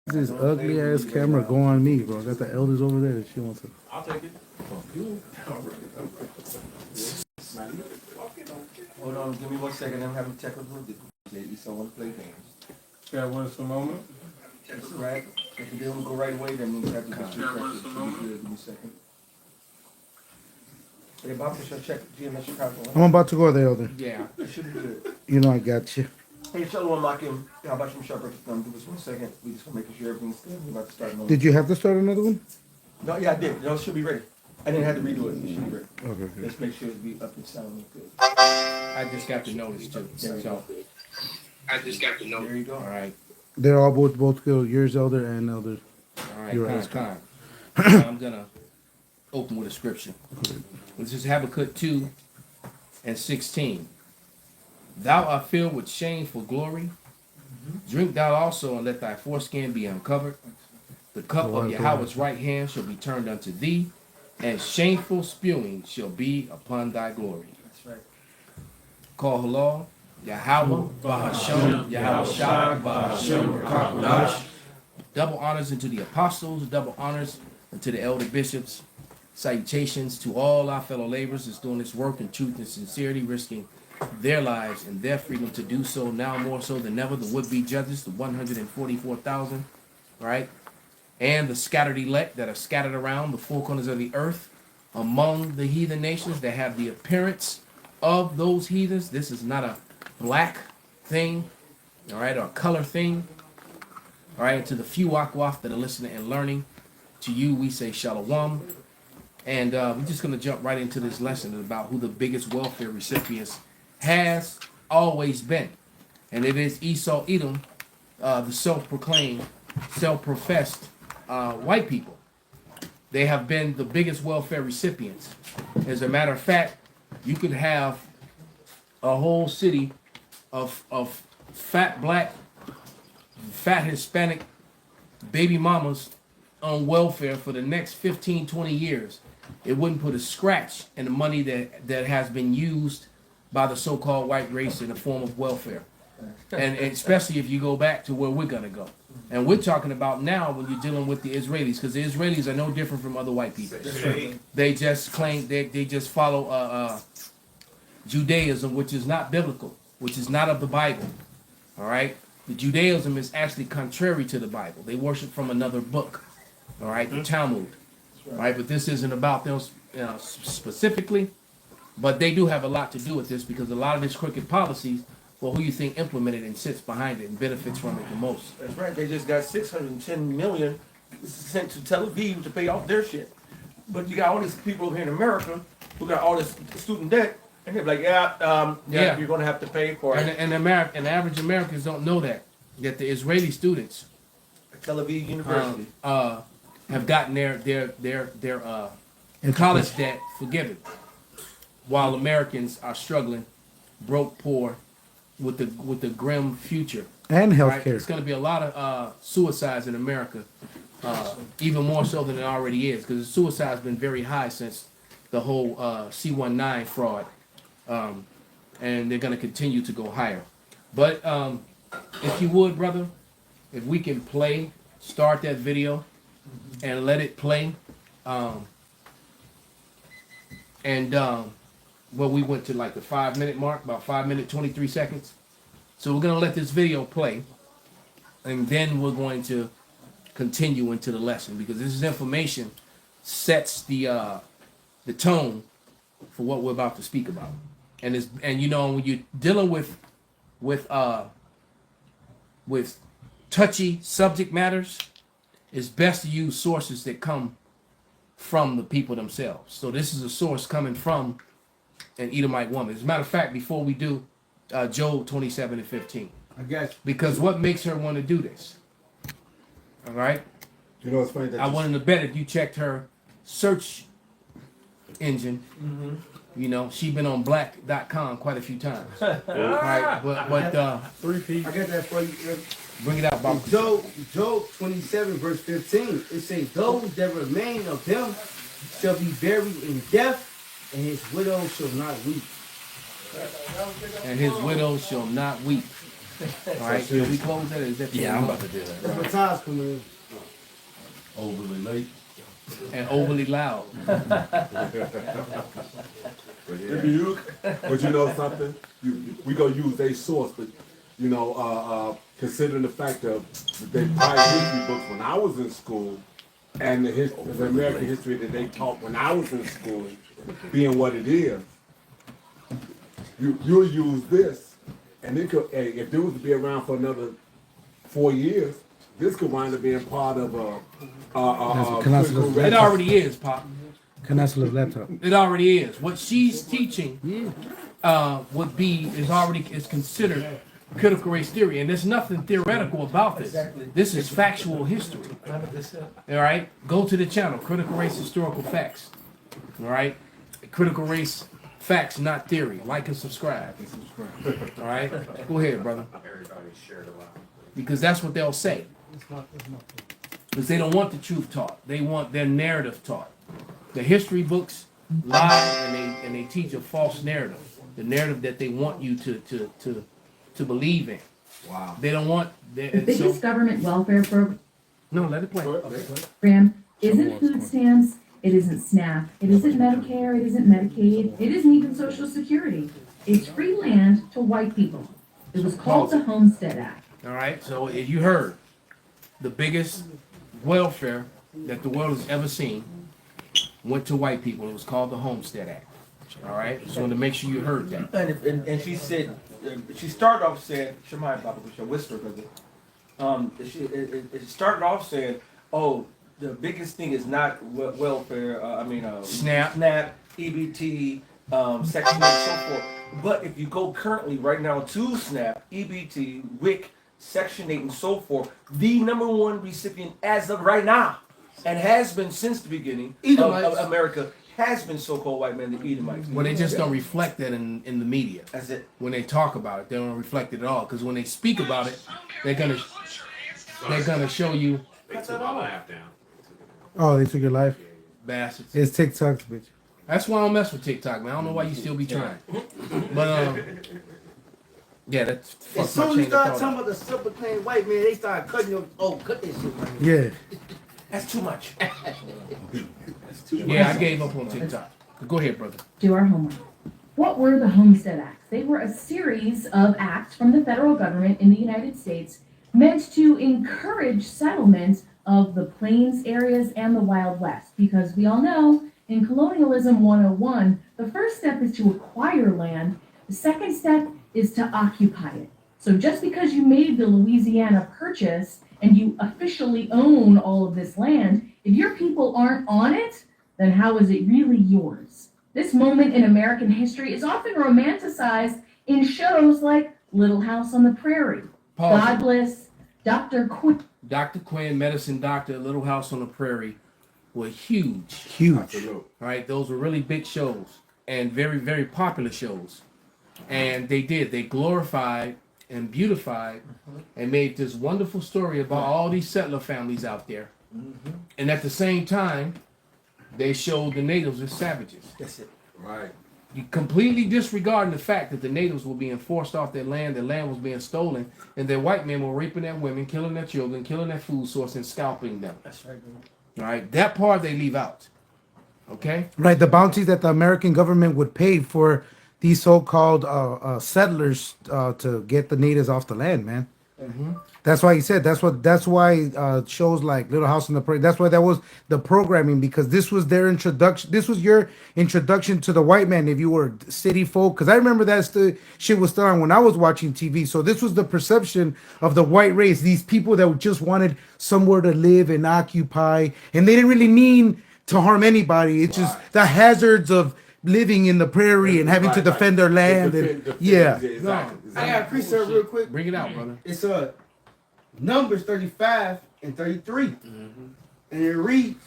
This ugly ass camera go on me, bro. I got the elders over there that she wants to. I'll take it. Hold on, give me 1 second. I'm having technical difficulties. Esau want to play games. That was a moment. That's right. If the deal will go right away, then we'll have to go through. Give me a second. Hey, Bob, should I check GMS Chicago? I'm about to go there, elder. Yeah, it should be good. You know I got you. Hey, Shalom, Makim. How about some sharp? Give us 1 second. We just want to make sure everything's good. We're about to start. Did you have to start another one? No, yeah, I did. No, it should be ready. I didn't have to redo it. It should be ready. Okay. Let's make sure it be up and sounding good. I just got the notice too. There we go. I just got the notice. There you go. All right. They're all both good. Yours, elder, and elder. All right. You're Time. I'm gonna open with a scripture. This is Habakkuk 2:16. Thou art filled with shame for glory. Drink thou also, and let thy foreskin be uncovered. The cup of Yahweh's right hand shall be turned unto thee, and shameful spewing shall be upon thy glory. That's right. Call halal, Yahweh, Bahasham, Yahweh Shai, Bahasham, Rakodash. Double honors unto the apostles, double honors unto the elder bishops. Salutations to all our fellow laborers that's doing this work in truth and sincerity, risking their lives and their freedom to do so now more so than ever. The would-be judges, the 144,000, right? And the scattered elect that are scattered around the four corners of the earth among the heathen nations that have the appearance of those heathens. This is not a black thing, all right, or a color thing. All right, and to the few wakwaf that are listening and learning, to you we say shalom. And we're just going to jump right into this lesson about who the biggest welfare recipients has always been. And it is Esau Edom, the self-proclaimed, self-professed white people. They have been the biggest welfare recipients. As a matter of fact, you could have a whole city of fat black, fat Hispanic baby mamas on welfare for the next 15, 20 years. It wouldn't put a scratch in the money that has been used by the so-called white race in the form of welfare. And especially if you go back to where we're going to go. And we're talking about now when you're dealing with the Israelis, because the Israelis are no different from other white people. They just claim, they just follow Judaism, which is not biblical, which is not of the Bible. All right? The Judaism is actually contrary to the Bible. They worship from another book. All right? The Talmud. Right? But this isn't about them specifically. But they do have a lot to do with this because a lot of these crooked policies, well, who you think implemented and sits behind it and benefits from it the most? That's right. They just got 610 million sent to Tel Aviv to pay off their shit. But you got all these people over here in America who got all this student debt, and they're like, yeah, you're going to have to pay for it. And the average Americans don't know that the Israeli students, Tel Aviv University, have gotten their college debt forgiven, while Americans are struggling, broke, poor, with the grim future. And healthcare. Right? It's going to be a lot of suicides in America, even more so than it already is, because suicide has been very high since the whole C-19 fraud, and they're going to continue to go higher. But if you would, brother, if we can start that video and let it play, well, we went to like the 5-minute mark, about 5 minutes, 23 seconds. So we're going to let this video play, and then we're going to continue into the lesson, because this information sets the tone for what we're about to speak about. And you know, when you're dealing with touchy subject matters, it's best to use sources that come from the people themselves. So this is a source coming from an Edomite woman. As a matter of fact, before we do, Job 27:15. I got you. Because what makes her want to do this? All right? You know, it's funny that I wanted to bet if you checked her search engine, you know, she's been on black.com quite a few times. All right? But 3 feet. I got that for you. bring it out, Bob. Job 27 verse 15. It says, those that remain of him shall be buried in death, and his widow shall not weep. And his widow shall not weep. All right, can we close that? Is that Yeah, I'm about to do that. That's what time's coming in. Overly late. and overly loud? But you know something? We gonna use their source, but you know, considering the fact of they prior history books when I was in school, and the American history that they taught when I was in school, being what it is, you'll use this, and it could. Hey, if this was to be around for another 4 years, this could wind up being part of a. It already is, Pop. Can I still have laptop? It already is. What she's teaching is considered critical race theory, and there's nothing theoretical about this. This is factual history. All right, go to the channel, Critical Race Historical Facts. All right, Critical Race Facts, not theory. Like and subscribe. All right, go ahead, brother. Because that's what they'll say. Because they don't want the truth taught. They want their narrative taught. The history books lie and they teach a false narrative. The narrative that they want you to believe in. Wow. They don't want The biggest government welfare No, let it play. program isn't food stamps, it isn't SNAP, it isn't Medicare, it isn't Medicaid, it isn't even Social Security. It's free land to white people. It was called the Homestead Act. All right, so as you heard, the biggest welfare that the world has ever seen went to white people. It was called the Homestead Act. All right, just wanted to make sure you heard that. And she said, she started off saying, Shemai Papa, which I whispered of it. It started off saying, oh, the biggest thing is not welfare, SNAP, EBT, Section 8, and so forth. But if you go currently right now to SNAP, EBT, WIC, Section 8, and so forth, the #1 recipient as of right now, and has been since the beginning of America, has been so-called white men, the Edomites. well, they just don't reflect that in the media. That's it. When they talk about it, they don't reflect it at all. Because when they speak about it, they're gonna show you Oh, they took your life? bastards. It's TikTok's, bitch. That's why I don't mess with TikTok, man. I don't know why you still be trying. But yeah, that's As soon as you start talking about the super clean white man, they start cutting your cut this shit right here. Yeah. That's too much. Yeah, I gave up on TikTok. Go ahead, brother. Do our homework. What were the Homestead Acts? They were a series of acts from the federal government in the United States meant to encourage settlement of the plains areas and the Wild West. Because we all know, in Colonialism 101, the first step is to acquire land. The second step is to occupy it. So just because you made the Louisiana Purchase and you officially own all of this land, if your people aren't on it, then how is it really yours? This moment in American history is often romanticized in shows like Little House on the Prairie, Pause. God Bless, Dr. Quinn. Dr. Quinn, Medicine Doctor, Little House on the Prairie were huge. Huge. All right, those were really big shows and very, very popular shows. And they glorified and beautified and made this wonderful story about all these settler families out there. And at the same time, they showed the natives as savages. That's it. Right. You completely disregarding the fact that the natives were being forced off their land was being stolen, and their white men were raping their women, killing their children, killing their food source, and scalping them. That's right, bro. All right, that part they leave out. Okay? Right, the bounties that the American government would pay for these so-called settlers to get the natives off the land, man. That's why he said. That's why shows like Little House on the Prairie. That's why that was the programming, because this was their introduction. This was your introduction to the white man if you were city folk. Because I remember shit was still on when I was watching TV. So this was the perception of the white race. These people that just wanted somewhere to live and occupy, and they didn't really mean to harm anybody. It's just the hazards of living in the prairie and having to defend their land. Yeah. I got a precept real quick. Bring it out, brother. It's Numbers 35 and 33. And it reads,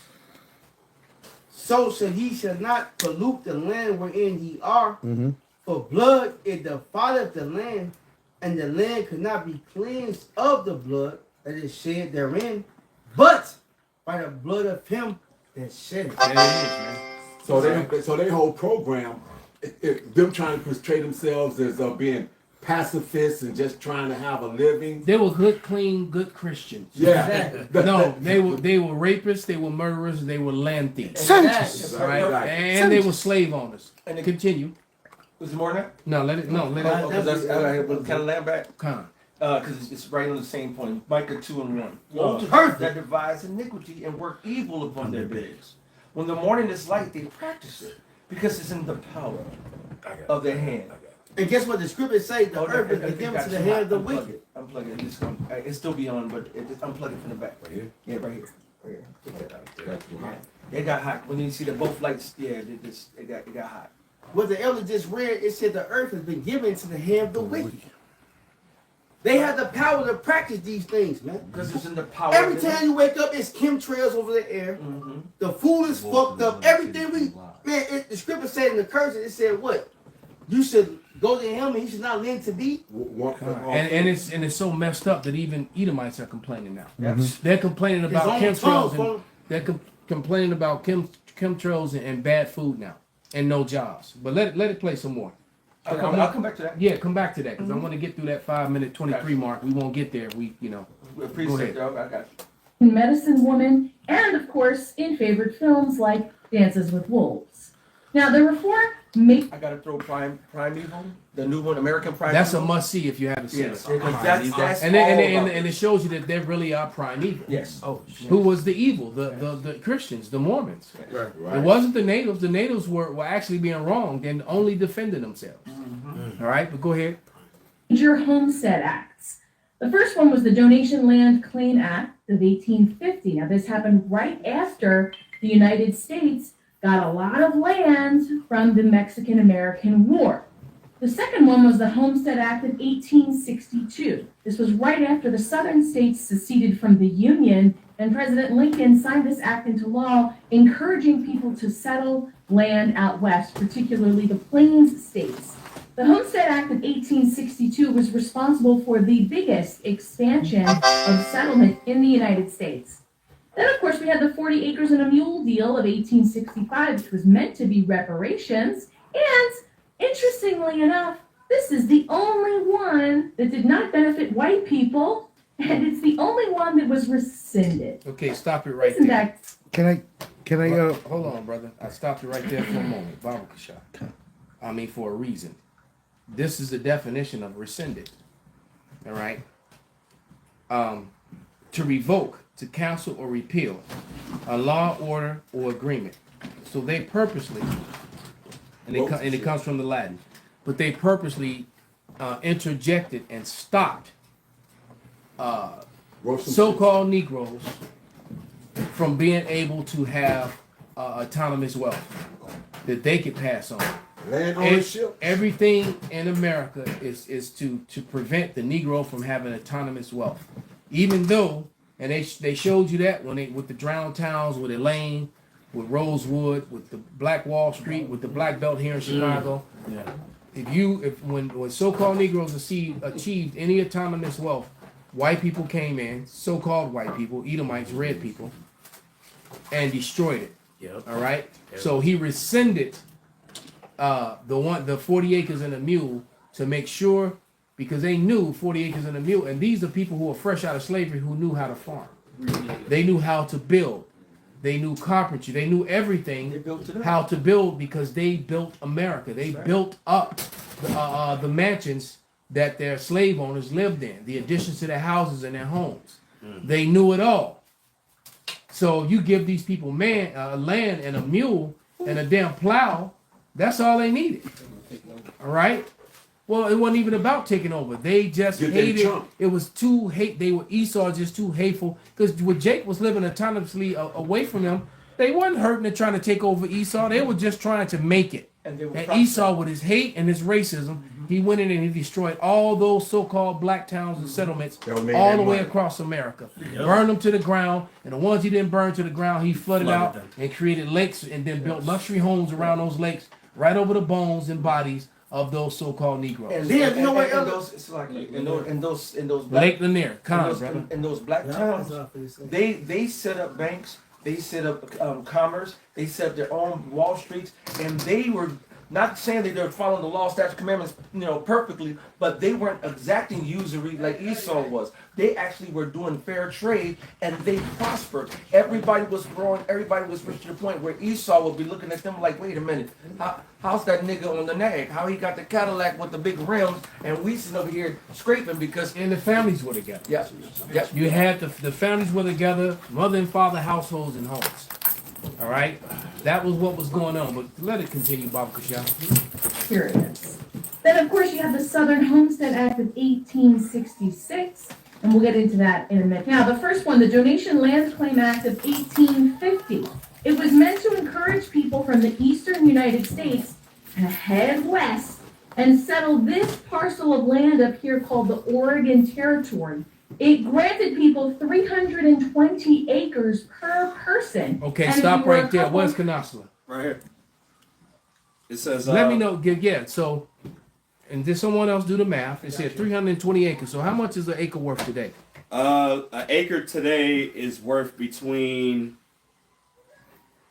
so shall he shall not pollute the land wherein ye are, for blood it defileth the land, and the land could not be cleansed of the blood that is shed therein, but by the blood of him that shed it. There it is, man. So they whole program, them trying to portray themselves as being pacifists and just trying to have a living. They were good, clean, good Christians. Yeah. No, they were rapists, they were murderers, they were land thieves. Senseless. All right, Right. and they were slave owners. And it- Continue. Was there more than that? No, let it. Oh, 'cause that's, I got to land back. Con. Because it's right on the same point. Micah 2:1. Woe to Perfect. those that devise iniquity and work evil upon their beds. When the morning is light, they practice it because it's in the power of their hand. And guess what the scriptures say? The Oh, earth is I given got to the you. hand of the Unplug wicked. it. Unplug it. It's still be on, but unplug it from the back. Right here? Yeah, right here. Right here. Take that out. Yeah. It got hot. When you see the both lights, yeah, it got hot. What the elder just read, it said the earth has been given to the hand of the wicked. They have the power to practice these things, man. Because it's in the power. Every of the- time you wake up, it's chemtrails over the air. Mhm. The food is fucked up. Everything the scripture said in the curse, it said what? You should go to him and he should not lend to thee. And it's so messed up that even Edomites are complaining now. Yes. They're complaining His about own chemtrails tongue and from- they're complaining about chemtrails and bad food now and no jobs. But let it play some more. I'll come back to that. Yeah, come back to that because I want to get through that 5-minute 23 mark. We won't get there. We We appreciate that. I got you. Medicine Woman, and of course in favorite films like Dances with Wolves. Now there were four I gotta throw Primeval, the new one, American Primeval. That's a must see if you haven't seen Yes, it. because that's And all about it shows you that there really are primeval. Yes. Oh, who was the evil? The Christians, the Mormons. Right. It wasn't the natives. The natives were actually being wronged and only defending themselves. All right, but go ahead. major homestead acts. The first one was the Donation Land Claim Act of 1850. Now this happened right after the United States got a lot of land from the Mexican-American War. The second one was the Homestead Act of 1862. This was right after the southern states seceded from the Union, and President Lincoln signed this act into law, encouraging people to settle land out west, particularly the Plains states. The Homestead Act of 1862 was responsible for the biggest expansion of settlement in the United States. Then, of course, we had the 40 acres and a mule deal of 1865, which was meant to be reparations. And interestingly enough, this is the only one that did not benefit white people, and it's the only one that was rescinded. Okay, stop it right Isn't there. that Can I Hold on, brother. I stopped it right there for a moment. Bible shot. I mean, for a reason. This is the definition of rescinded. All right. To revoke, to cancel or repeal a law, order, or agreement. So they purposely, and it comes from the Latin, but they purposely interjected and stopped so-called Negroes from being able to have autonomous wealth that they could pass on. Land ownership. Everything in America is to prevent the Negro from having autonomous wealth. Even though, and they showed you that when with the drowned towns, with Elaine, with Rosewood, with the Black Wall Street, with the Black Belt here in Chicago. Yeah. When so-called Negroes achieved any autonomous wealth, white people came in, so-called white people, Edomites, red people, and destroyed it. Yep. All right. So he rescinded the 40 acres and a mule to make sure, because they knew 40 acres and a mule, and these are people who were fresh out of slavery who knew how to farm. They knew how to build. They knew carpentry. They knew everything They built it up. how to build because they built America. They built up the mansions that their slave owners lived in, the additions to their houses and their homes. They knew it all. So you give these people land and a mule and a damn plow, that's all they needed. All right? Well, it wasn't even about taking over. They just Get that hated. chunk. It was too hate. They were Esau, just too hateful. Because when Jake was living autonomously away from them, they wasn't hurting and trying to take over Esau. They were just trying to make it. And they were And prospering. Esau, with his hate and his racism, he went in and he destroyed all those so-called black towns and settlements That made all that the way money. across America. Burned them to the ground, and the ones he didn't burn to the ground, he flooded out them. and created lakes, and then built luxury homes around those lakes, right over the bones and bodies of those so-called Negroes. And Then, you know what, and Elder? those, it's like in those black, Lake Lanier, Con, brother. in those black towns, they set up banks, they set up commerce, they set up their own Wall Streets, and they were not saying that they're following the law, statutes, commandments, perfectly, but they weren't exacting usury like Esau was. They actually were doing fair trade, and they prospered. Everybody was growing. Everybody was rich to the point where Esau would be looking at them like, wait a minute, how's that nigga on the nag? How he got the Cadillac with the big rims, and we sitting over here scraping because And the families were together. yeah. You had the families were together, mother and father households and homes. All right, that was what was going on. But let it continue, Baba Kasha. Here it is. Then, of course, you have the Southern Homestead Act of 1866, and we'll get into that in a minute. Now, the first one, the Donation Land Claim Act of 1850. It was meant to encourage people from the eastern United States to head west and settle this parcel of land up here called the Oregon Territory. It granted people 320 acres per person. Okay, And if stop you were a right there. couple- Where's Canastula? Right here. It says. Let me know. Yeah. So, and did someone else do the math? It said 320 acres. So how much is an acre worth today? An acre today is worth between.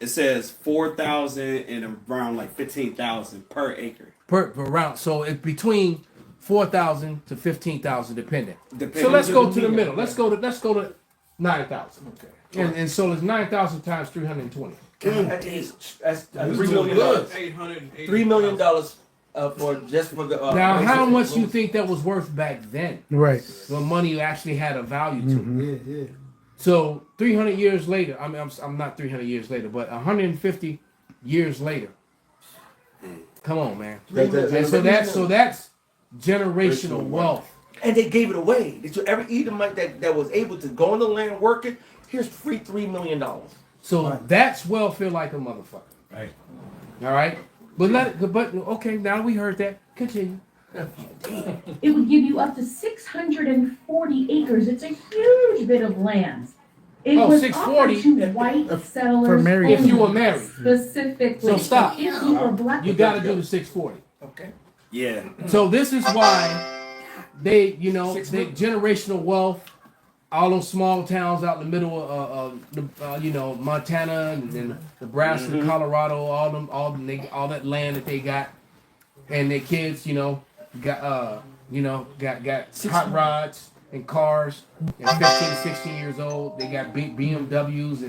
It says 4,000 and around like 15,000 per acre. Per round. So it's between 4,000 to 15,000, depending. Depending So let's on go the to the medium. middle. Let's go to 9,000. Okay. And so it's 9,000 times 320. That's $3 million. 880. $3 million for the. Now, how much you think that was worth back then? Right. When money actually had a value to it. Mm-hmm. Yeah. So 300 years later, I'm not 300 years later, but 150 years later. Come on, man. And so that's generational wealth. And they gave it away. So every Edomite that was able to go on the land working, here's free $3 million. So that's welfare like a motherfucker. Right. All right. But okay, now we heard that. Continue. It would give you up to 640 acres. It's a huge bit of land. It Oh, was 640 offered to white settlers for married If you were only, married. specifically. So stop. If you were black, You got to do the 640. Okay. Yeah. So this is why they generational wealth. All those small towns out in the middle of Montana and then Nebraska, Colorado, all that land that they got, and their kids, got hot rods and cars, and 15, 16 years old, they got BMWs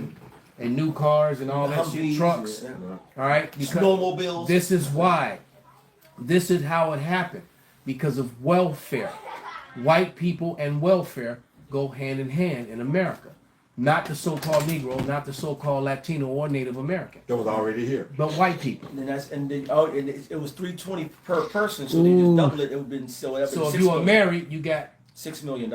and new cars and all that shit, Humvees, trucks. yeah. All right, because Snowmobiles. this is why. This is how it happened because of welfare. White people and welfare go hand in hand in America. Not the so-called Negro, not the so-called Latino or Native American, That was already here. but white people. And it was 320 per person, so they just doubled it. It would have been So if you were married, you got $6 million,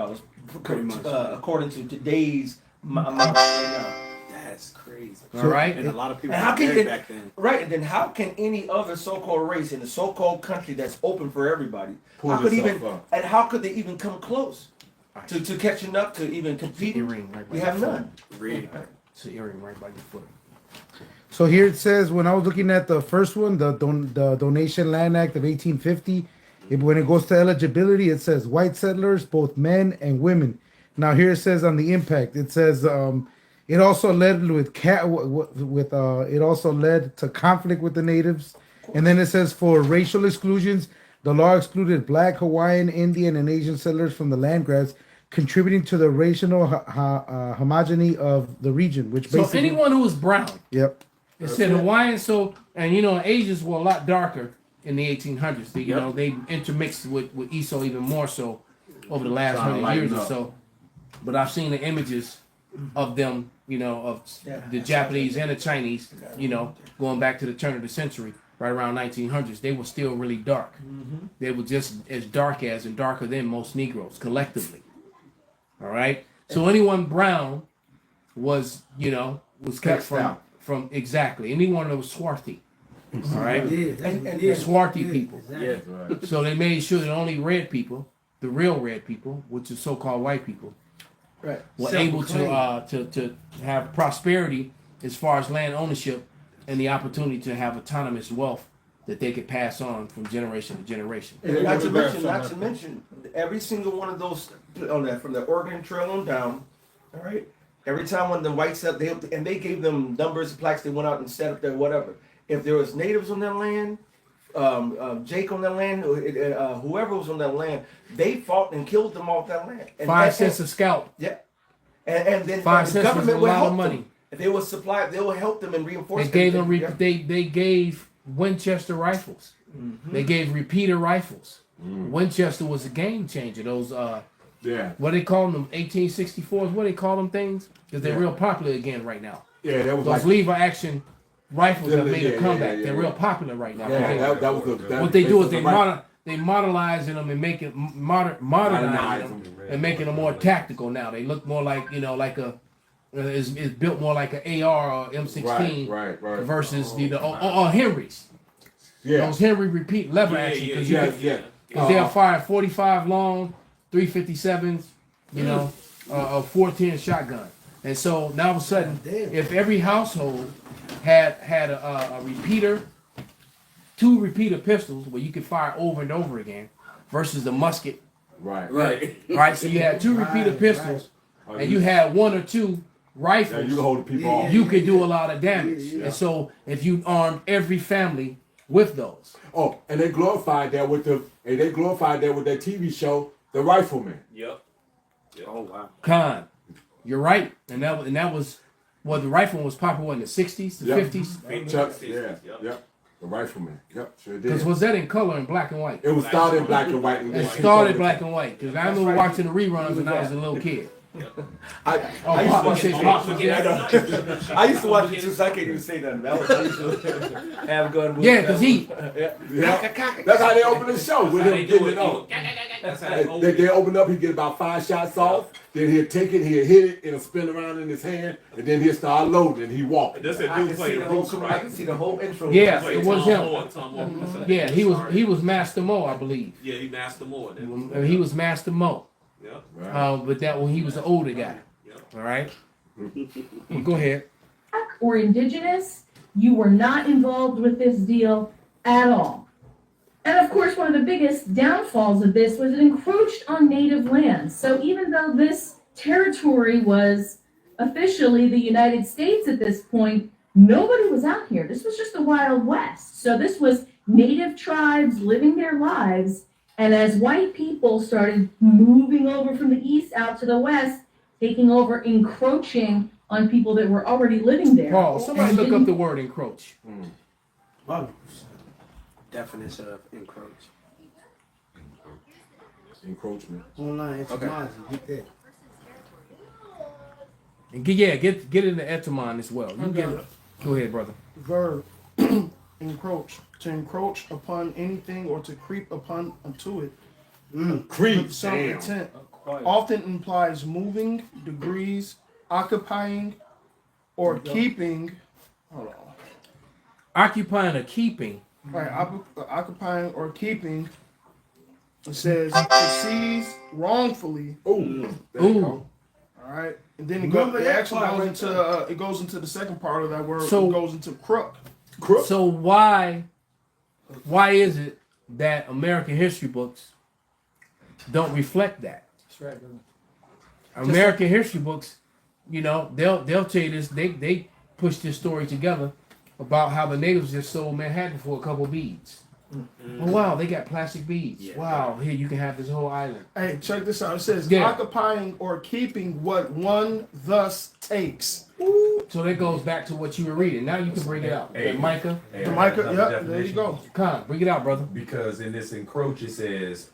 Pretty much. according to today's amount right now. That's crazy. all right. And a lot of people And how were can married it- back then. Right, and then how can any other so-called race in a so-called country that's open for everybody, Pull how could yourself even, up. and how could they even come close to catching up to even competing? Earring right by We your have foot. none. Really. It's an earring right by your foot. So here it says, when I was looking at the first one, the Donation Land Act of 1850, when it goes to eligibility, it says white settlers, both men and women. Now here it says on the impact, it says it also led it also led to conflict with the natives, and then it says for racial exclusions, the law excluded Black, Hawaiian, Indian, and Asian settlers from the land grabs, contributing to the racial homogeny of the region. Which So basically, anyone who was brown, yep. it said Hawaiian. So Asians were a lot darker in the 1800s. They intermixed with Esau even more so over the last Trying to 100 years lighten or up. so. But I've seen the images of them, of Yeah. the Japanese and the Chinese, going back to the turn of the century, right around 1900s. They were still really dark. They were just as dark as and darker than most Negroes collectively. All right. So anyone brown was kept Xed out. from exactly anyone that was swarthy. All right. And Swarthy people. Yeah. Right. So they made sure that only red people, the real red people, which is so-called white people, right. were able to have prosperity as far as land ownership and the opportunity to have autonomous wealth that they could pass on from generation to generation. And not to mention, every single one of those on that from the Oregon Trail on down. All right. Every time when the whites up, they gave them numbers, plaques. They went out and set up there, whatever. If there was natives on that land, Jake on that land, whoever was on that land, they fought and killed them off that land. And 5 cents a scalp. Yeah. And then 5 the cents was a government would lot of help money. them. They would supply. They would help them and reinforce. They gave them. everything. They gave Winchester rifles. They gave repeater rifles. Winchester was a game changer. Those what they call them, 1864s. What they call them things? Because they're real popular again right now. Yeah, that was Those like lever action rifles have made a yeah, comeback. yeah, They're real popular right now. yeah, that was the. What they do is they modernizing them and make it modernizing them and making them more tactical now. They look more like like a it's built more like an AR or M16 right. versus or Henrys. Yeah, Those Henry repeat lever action because they'll fire 45 long, 357s, a 410 shotgun. And so now all of a sudden, if every household had a repeater, 2 repeater pistols where you could fire over and over again, versus the musket. right. So you had 2 repeater pistols, and you had 1 or 2 rifles. Yeah, you can hold the people off. You could do a lot of damage. And so if you armed every family with those. Oh, and they glorified that with their TV show, The Rifleman. Yep. Oh wow. Con, you're right, and that was the rifle was popular in the 60s, the 50s. Chuck, yep. The Rifleman. Yep, sure did. Because was that in color and black and white? It was started in black and white. It started black and white. Because I remember watching the reruns when I was a little kid. I used to watch it too, so I can't even say nothing. I used to have gun. Yeah, because he. That's how they open the show with him getting it on. They open up, he get about 5 shots off, then he'll take it, he'll hit it, it'll spin around in his hand, and then he'll start loading and he walk. I can see the whole intro. Yeah, it was him. Yeah, he was Master Mo, I believe. Yeah, he Master Mo. He was Master Mo. Yeah. But that when he was the older guy. All right. Go ahead. Or indigenous, you were not involved with this deal at all. And of course, one of the biggest downfalls of this was it encroached on native lands. So even though this territory was officially the United States at this point, nobody was out here. This was just the Wild West. So this was native tribes living their lives. And as white people started moving over from the east out to the west, taking over, encroaching on people that were already living there. Paul, somebody look up the word encroach. Definition of encroach. Encroachment. Online etymology. Get that. And get into etymon as well. You get it. Go ahead, brother. Verb. Encroach. To encroach upon anything or to creep onto it. Creep. With some intent. Often implies moving, degrees, occupying, or keeping. Hold on. Occupying or keeping. Right, occupying or keeping. It says to seize wrongfully. Ooh. Ooh. All right, and then Remember it that actually part goes right into it goes into the second part of that word. So- It goes into crook. Crook. So why is it that American history books don't reflect that? That's right, brother. American history books, they'll tell you this. They push this story together about how the natives just sold Manhattan for a couple beads. Oh wow, they got plastic beads. Wow, here you can have this whole island. Hey, check this out. It says Yeah. occupying or keeping what one thus takes. So that goes back to what you were reading. Now you can bring it out. Hey. Micah, The Micah, yep, there you go. come bring it out, brother. Because in this encroach it says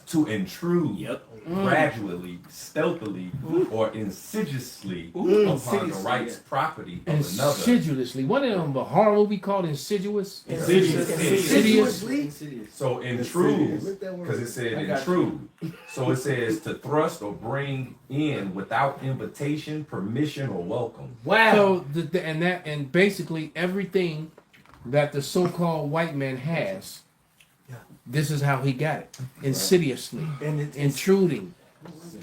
to intrude gradually, stealthily, or insidiously upon the rights property of another. Insidiously. One of them, a horror movie called Insidious. Insidiously. So intrude, because it said intrude. So it says to thrust or bring in without invitation, permission, or welcome. Wow. So and basically everything that the so-called white man has, this is how he got it. Insidiously. Intruding.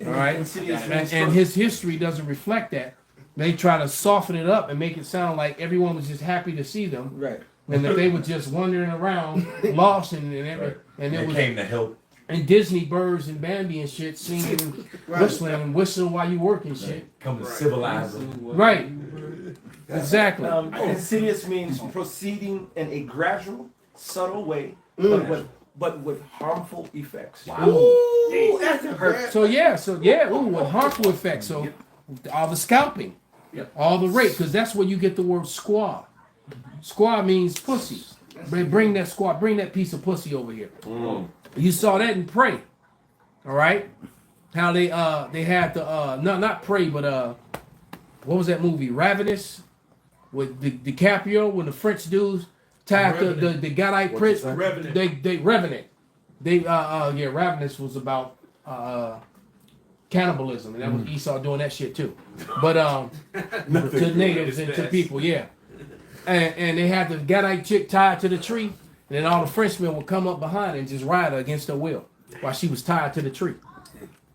All right? And his history doesn't reflect that. They try to soften it up and make it sound like everyone was just happy to see them. Right. And that they were just wandering around, lost, and it They was came to help. and Disney birds and Bambi and shit singing, whistling while you work and shit. Come to civilize them. Right. Exactly. Insidious means proceeding in a gradual, subtle way, but with harmful effects. Ooh, that's a hurt. So with harmful effects. So all the scalping, all the rape, because that's where you get the word squaw. Squaw means pussy. Bring that piece of pussy over here. You saw that in Prey. All right, how they had the not Prey, but what was that movie? Ravenous with DiCaprio when the French dudes tied the Gadite prince. Revenant. They Revenant. Ravenous was about cannibalism, and that was Esau doing that shit too. But to natives and to people, yeah. And they had the Gadite chick tied to the tree, and then all the Frenchmen would come up behind her and just ride her against her will while she was tied to the tree.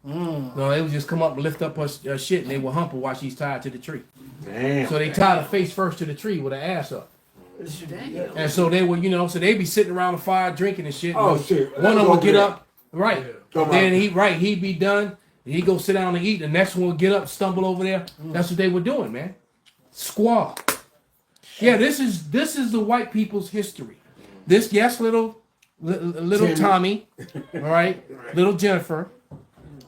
No, they would just come up and lift up her shit, and they would hump her while she's tied to the tree. Damn. So they tied her face first to the tree with her ass up. And so they would, so they'd be sitting around the fire drinking and shit. Oh, shit. One of them would get up, right? Yeah. Then he'd be done. And he'd go sit down and eat. The next one would get up, stumble over there. That's what they were doing, man. Squaw. Yeah, this is the white people's history. This, yes, little Tommy, all right, little Jennifer.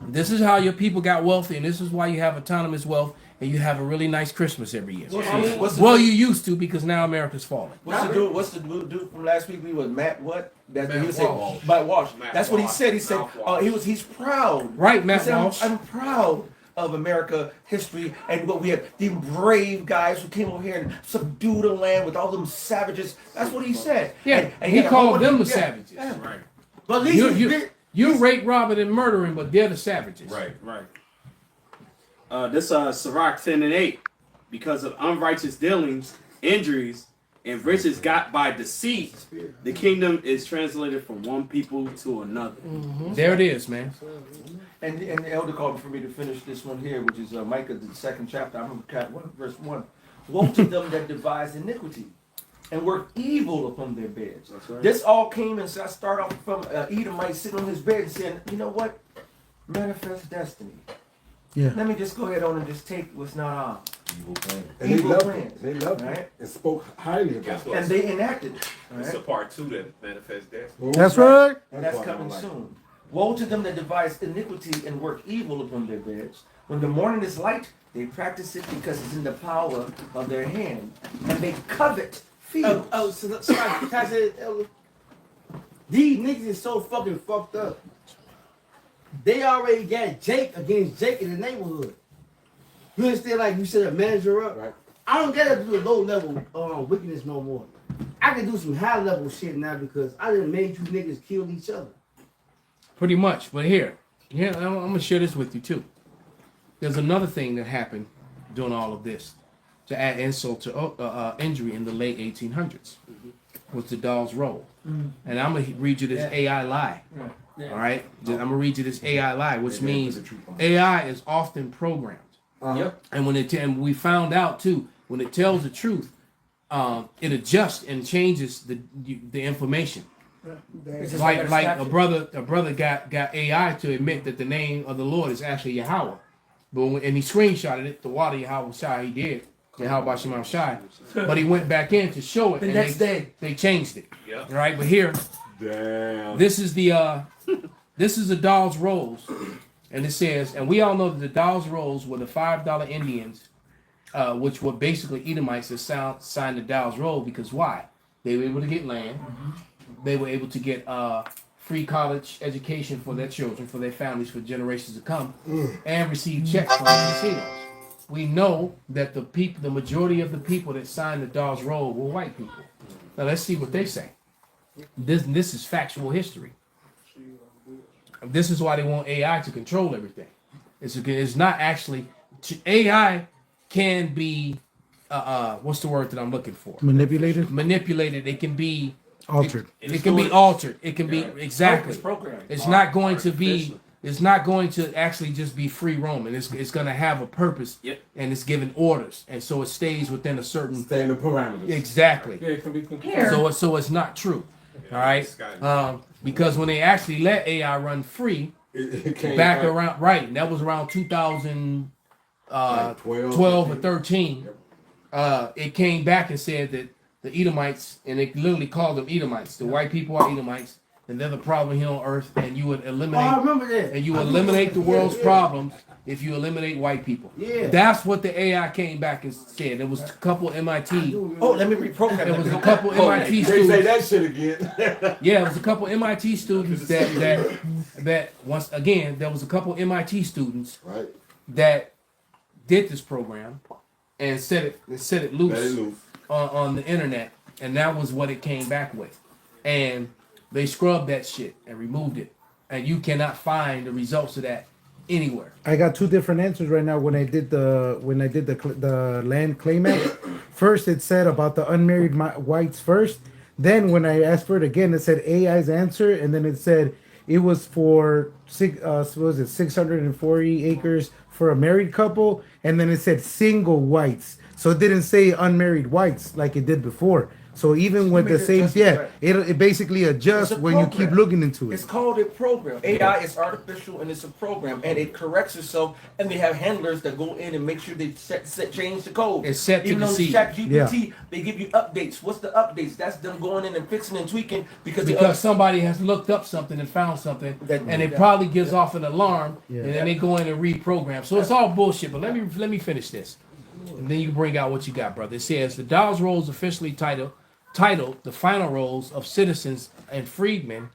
This is how your people got wealthy, and this is why you have autonomous wealth, and you have a really nice Christmas every year. You used to, because now America's falling. What's the dude from last week? We was Matt what? Matt Walsh. Walsh. That's what he Walsh. said. He said he's proud. Right, Matt He said, Walsh. I'm proud of America history and what we had. The brave guys who came over here and subdued the land with all them savages. That's what he said. Yeah, and he called them the yeah, savages. yeah. Right. But at least You rape, robbing, and murdering, but they're the savages. Right. This Sirach 10 and 8. Because of unrighteous dealings, injuries, and riches got by deceit, the kingdom is translated from one people to another. There it is, man. And the elder called for me to finish this one here, which is Micah, the 2nd chapter. I'm going to verse 1. Woe to them that devise iniquity and work evil upon their beds. Right. This all came, and so I start off from Edomite sitting on his bed and saying, you know what? Manifest destiny. Yeah. Let me just go ahead on and just take what's not ours. Evil plan. And they Evil loved plans, it. They loved right? it. And spoke highly about Guess it. what? And they enacted it. It's a Right? part 2 that manifests that. That's right. And that's why I don't coming like it. soon. Woe to them that devise iniquity and work evil upon their beds. When the morning is light, they practice it because it's in the power of their hand. And they covet fields. so sorry, can I say, Elder? These niggas is so fucking fucked up. They already got Jake against Jake in the neighborhood. You understand? Like you said, a manager up. Right. I don't gotta do the low level wickedness no more. I can do some high level shit now because I done made you niggas kill each other. Pretty much. But here, I'm going to share this with you, too. There's another thing that happened during all of this to add insult to injury in the late 1800s was the Dawes Roll. And I'm going to read you this AI lie. All right? I'm going to read you this AI lie, which means AI is often programmed. Yep. And when we found out, too, when it tells the truth, it adjusts and changes the information. It's Like like a brother got AI to admit that the name of the Lord is actually Yahweh, and he screenshotted it. The water Yahweh Shai he did, Yahweh Shemam Shai, but he went back in to show it. The and next day. they changed it. Yeah. Right, but here Damn. this is the Dawes Rolls, and it says, and we all know that the Dawes Rolls were the $5 Indians, which were basically Edomites that signed the Dawes Roll because why? They were able to get land. They were able to get free college education for their children, for their families, for generations to come, and receive checks from the casinos. We know that the majority of the people that signed the Dawes Roll were white people. Now let's see what they say. This is factual history. This is why they want AI to control everything. It's not actually AI can be what's the word that I'm looking for? Manipulated, Manipulated. It can be altered. It can be altered. It can be exactly. It's programmed. It's not going to be. It's not going to actually just be free roaming. It's going to have a purpose. Yep. And it's given orders, and so it stays within a certain. Stay in the parameters. Exactly. Yeah, it can be Here. So it's not true. All right. Because when they actually let AI run free, It came back around right, and that was around 2012 or 13. It came back and said that the Edomites, and they literally called them Edomites. The white people are Edomites, and they're the problem here on earth. And you would eliminate. Oh, I remember that. And you eliminate the world's problems if you eliminate white people. Yeah. That's what the AI came back and said. There was a couple MIT. Oh, let me reprogram There was a that. couple MIT They say students. that shit again. Yeah, there was a couple MIT students that once again there was a couple MIT students Right. that did this program and set it loose, Let it loose. on the internet, and that was what it came back with. And they scrubbed that shit and removed it, and you cannot find the results of that anywhere. I got two different answers right now. When I did the Land Claim Act, first it said about the unmarried whites first. Then when I asked for it again, it said AI's answer, and then it said it was for 640 acres for a married couple, and then it said single whites. So it didn't say unmarried whites like it did before. So even with made the it same, just yeah, right. it basically adjusts It's a when you program. keep looking into It's it. called a program. AI is artificial and it's a program, and it corrects itself. And they have handlers that go in and make sure they change the code. It's set to Even on deceive. ChatGPT, they give you updates. What's the updates? That's them going in and fixing and tweaking because Somebody has looked up something and found something, That- and it yeah. probably gives off an alarm, Yeah. and then they go in and reprogram. So it's all bullshit. But let me finish this, and then you bring out what you got, brother. It says the Dawes Roll is officially titled "The Final Roles of Citizens and Freedmen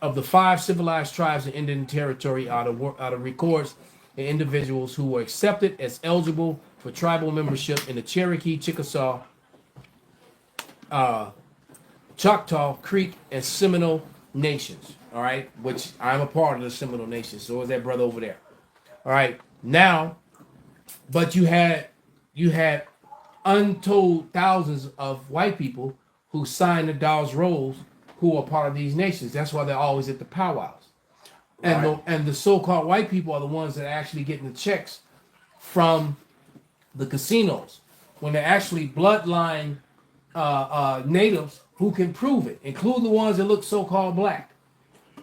of the 5 Civilized Tribes in Indian Territory out of records and individuals who were accepted as eligible for tribal membership in the Cherokee, Chickasaw, Choctaw, Creek, and Seminole nations. All right, which I'm a part of the Seminole Nation. So is that brother over there. All right, now, but you had untold thousands of white people who signed the Dawes Rolls who are part of these nations. That's why they're always at the powwows. And the so-called white people are the ones that are actually getting the checks from the casinos when they're actually bloodline natives who can prove it, including the ones that look so-called black.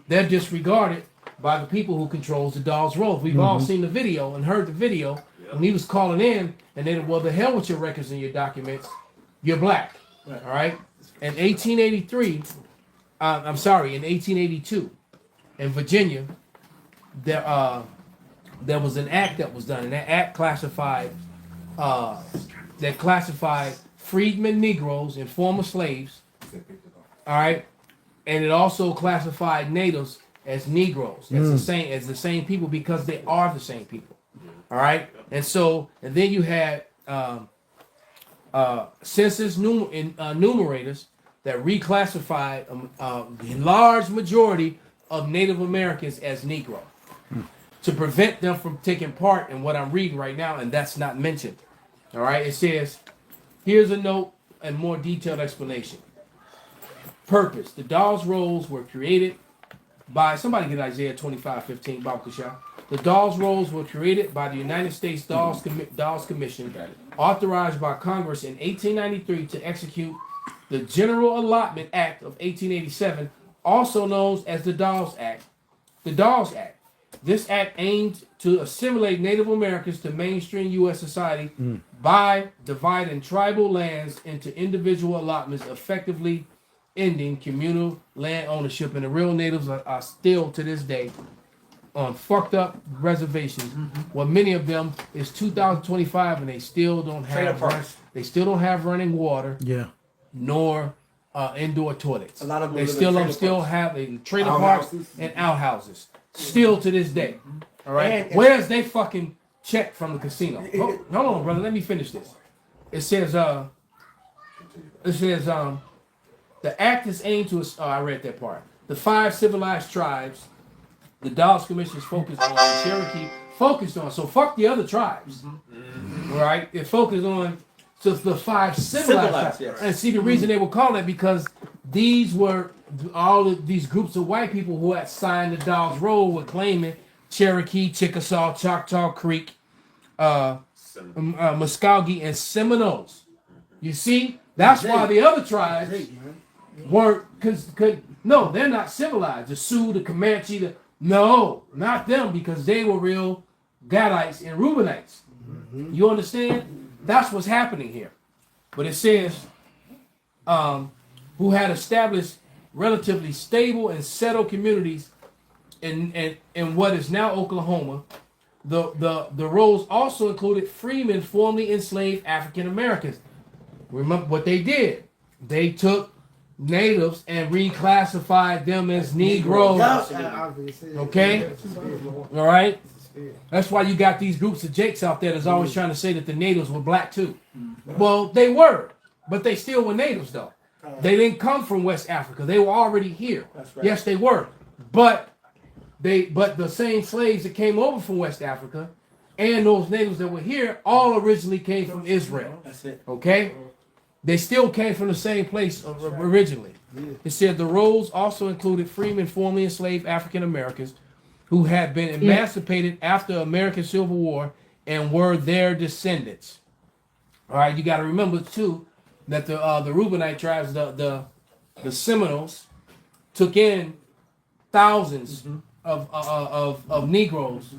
They're disregarded by the people who controls the Dawes Rolls. We've all seen the video and heard the video when he was calling in, and then, well, the hell with your records and your documents. You're black. All right? In 1882, in Virginia, there was an act that was done, and that act classified freedmen Negroes and former slaves. All right, and it also classified natives as Negroes, as the same people, because they are the same people. All right, and then you had census numerators that reclassified a large majority of Native Americans as Negro to prevent them from taking part in what I'm reading right now, and that's not mentioned. All right, it says, here's a note and more detailed explanation. Purpose: the Dawes Rolls were created by, somebody get Isaiah 25:15, Bob Kusha. The Dawes Rolls were created by the United States Dawes Commission, authorized by Congress in 1893 to execute the General Allotment Act of 1887, also known as the Dawes Act. The Dawes Act. This act aimed to assimilate Native Americans to mainstream U.S. society by dividing tribal lands into individual allotments, effectively ending communal land ownership. And the real natives are still to this day on fucked up reservations. Well, many of them is 2025, and they still don't have running water. Yeah. Nor indoor toilets. A lot of them they live in still trailer have trailer parks and outhouses. Still to this day. All right. And where's they fucking check from the casino? Hold on, brother. Let me finish this. It says the act is aimed to. I read that part. The 5 civilized tribes. The Dawes Commission is focused on Cherokee. So fuck the other tribes. All right. It focused on. So the 5 civilized yes. And see, the reason they were called that because these were all of these groups of white people who had signed the Dawes Roll were claiming Cherokee, Chickasaw, Choctaw Creek, Muskogee, and Seminoles. You see, that's why the other tribes weren't. No, they're not civilized. The Sioux, the Comanche, no, not them, because they were real Gadites and Reubenites. You understand? That's what's happening here. But it says, who had established relatively stable and settled communities in what is now Oklahoma. The rolls also included freemen formerly enslaved African Americans. Remember what they did? They took natives and reclassified them as Negroes. Okay? All right? That's why you got these groups of jakes out there that's always trying to say that the natives were black too. Well, they were, but they still were natives though. They didn't come from West Africa. They were already here. Yes, they were. But the same slaves that came over from West Africa and those natives that were here all originally came from Israel. That's it. Okay? They still came from the same place originally. It said the rolls also included freemen formerly enslaved African Americans who had been emancipated after the American Civil War and were their descendants. All right, you got to remember too that the Reubenite tribes, the Seminoles, took in thousands of Negroes.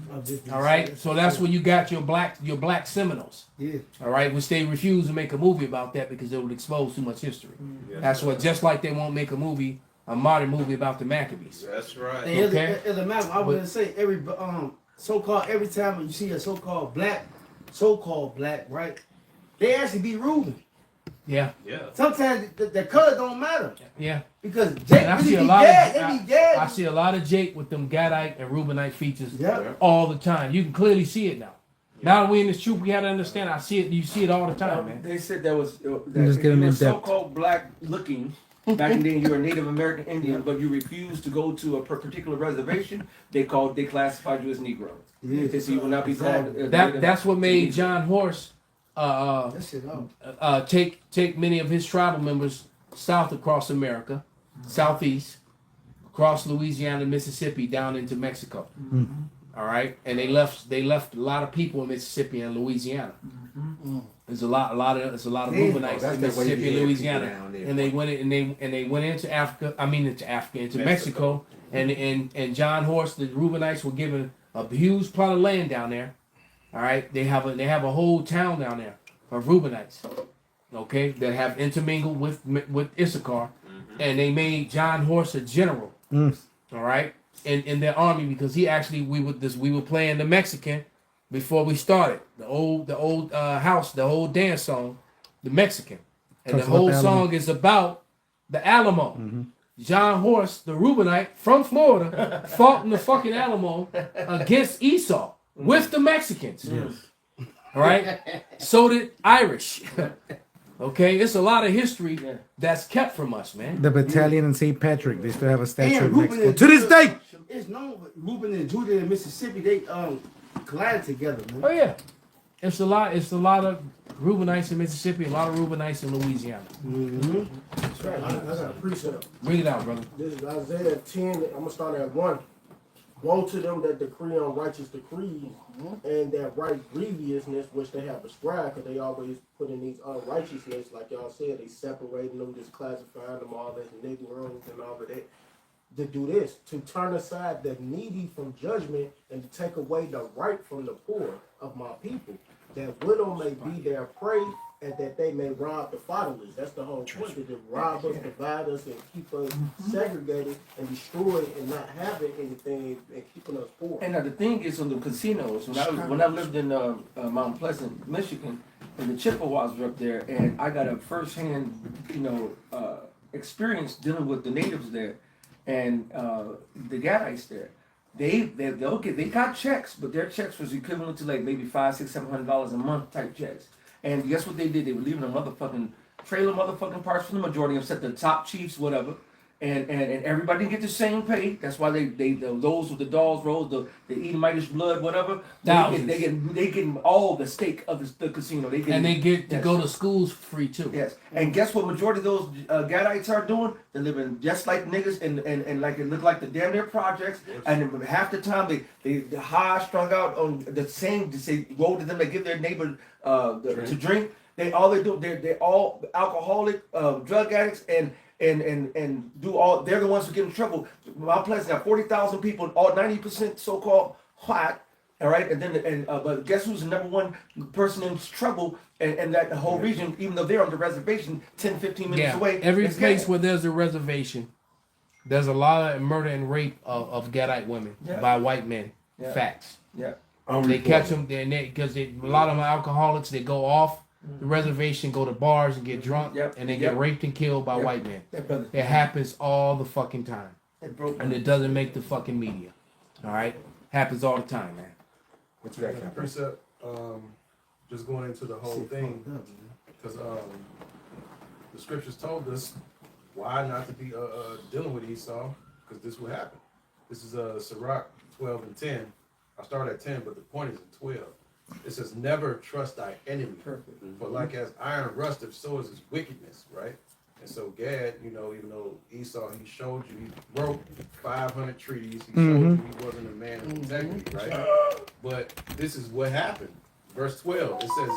All right, so that's where you got your black Seminoles. Yeah. All right, which they refused to make a movie about that because it would expose too much history. That's what, just like they won't make a modern movie about the Maccabees. That's right. And as a matter, I was gonna say every time you see a so-called black, right? They actually be Reuben. Yeah, Yeah. Sometimes the color don't matter yeah. because Jake And I really see a be lot dead. of They be dead. I see a lot of Jake with them Gadite and Reubenite features Yeah. all the time. You can clearly see it now. Now that we in this troop, we have to understand. I see it. You see it all the time, man. They said that was that Just if get 'em you were in depth. so-called black looking. Back in then, you were a Native American Indian, but you refused to go to a particular reservation. They classified you as Negro. Yeah. They said you will not be called. That's what made John Horse That shit up. take many of his tribal members south across America, southeast, across Louisiana, Mississippi, down into Mexico. All right, and they left a lot of people in Mississippi and Louisiana. There's a lot of Reubenites in Mississippi and Louisiana, and they went into Africa. Into Mexico, and John Horse, the Reubenites were given a huge plot of land down there. All right, they have a whole town down there of Reubenites, okay, that have intermingled with Issachar, and they made John Horse a general. All right, in their army because he actually we were playing the Mexican before we started the old house, the old dance song, the Mexican, and Talks the whole about the Alamo. song is about the Alamo. John Horse, the Reubenite from Florida, fought in the fucking Alamo against Esau with the Mexicans. All right, so did Irish. Okay, it's a lot of history that's kept from us, man. The battalion in St. Patrick, they still have a statue And in Reuben Mexico and to this Judah- day. It's known Reuben and Judah in Mississippi, they collided together, man. Oh yeah, it's a lot of Reubenites in Mississippi, a lot of Reubenites in Louisiana. That's right. I got a precept. Bring it out, brother. This is Isaiah 10. I'm gonna start at 1. Woe to them that decree unrighteous decrees and that right grievousness which they have prescribed, because they always put in these unrighteousness, like y'all said, they separating them, just classifying them all as Negroes and all of that. To do this, to turn aside the needy from judgment and to take away the right from the poor of my people, that widow may be their prey and that they may rob the fatherless. That's the whole point, to rob us, divide us, and keep us segregated and destroyed and not having anything and keeping us poor. And the thing is, on the casinos, when I lived in Mount Pleasant, Michigan, and the Chippewas were up there, and I got a first-hand, experience dealing with the natives there, and the guys there. They got checks, but their checks was equivalent to like maybe $500, $600, $700 a month type checks. And guess what they did? They were leaving a motherfucking trailer motherfucking parts for the majority of them, except the top chiefs, whatever. And everybody didn't get the same pay. That's why they those with the dogs rolls, the Edomitish blood, whatever. They get all the stake of the casino. They get to go to schools for free too. Yes. And guess what? Majority of those Gadites are doing? They're living just like niggas and like it look like the damn near projects. And half the time they high strung out on the same. They say woe to them. They give their neighbor to drink. They're all alcoholic, drug addicts and do all. They're the ones who get in trouble. My place got 40,000 people, all 90% so-called white, All right, but guess who's the number one person in trouble and that the whole region, even though they're on the reservation 10, 15 minutes away. Every it's place Gad. where there's a reservation, there's a lot of murder and rape of Gadite women by white men. Yeah. Facts. Yeah. They catch them because a lot of them are alcoholics. They go off the reservation, go to bars and get drunk, and they get raped and killed by white men. It happens all the fucking time, and it doesn't make the fucking media. All right, happens all the time, man. What you got, Captain? Precept, just going into the whole thing, because the scriptures told us why not to be dealing with Esau, because this will happen. This is Sirach 12 and 10. I start at 10, but the point is in 12. It says, never trust thy enemy. Perfect. For like as iron rusteth, so is his wickedness, right? And so Gad, you know, even though Esau, he showed you, he broke 500 treaties. He showed you he wasn't a man of integrity, right? But this is what happened. Verse 12, it says,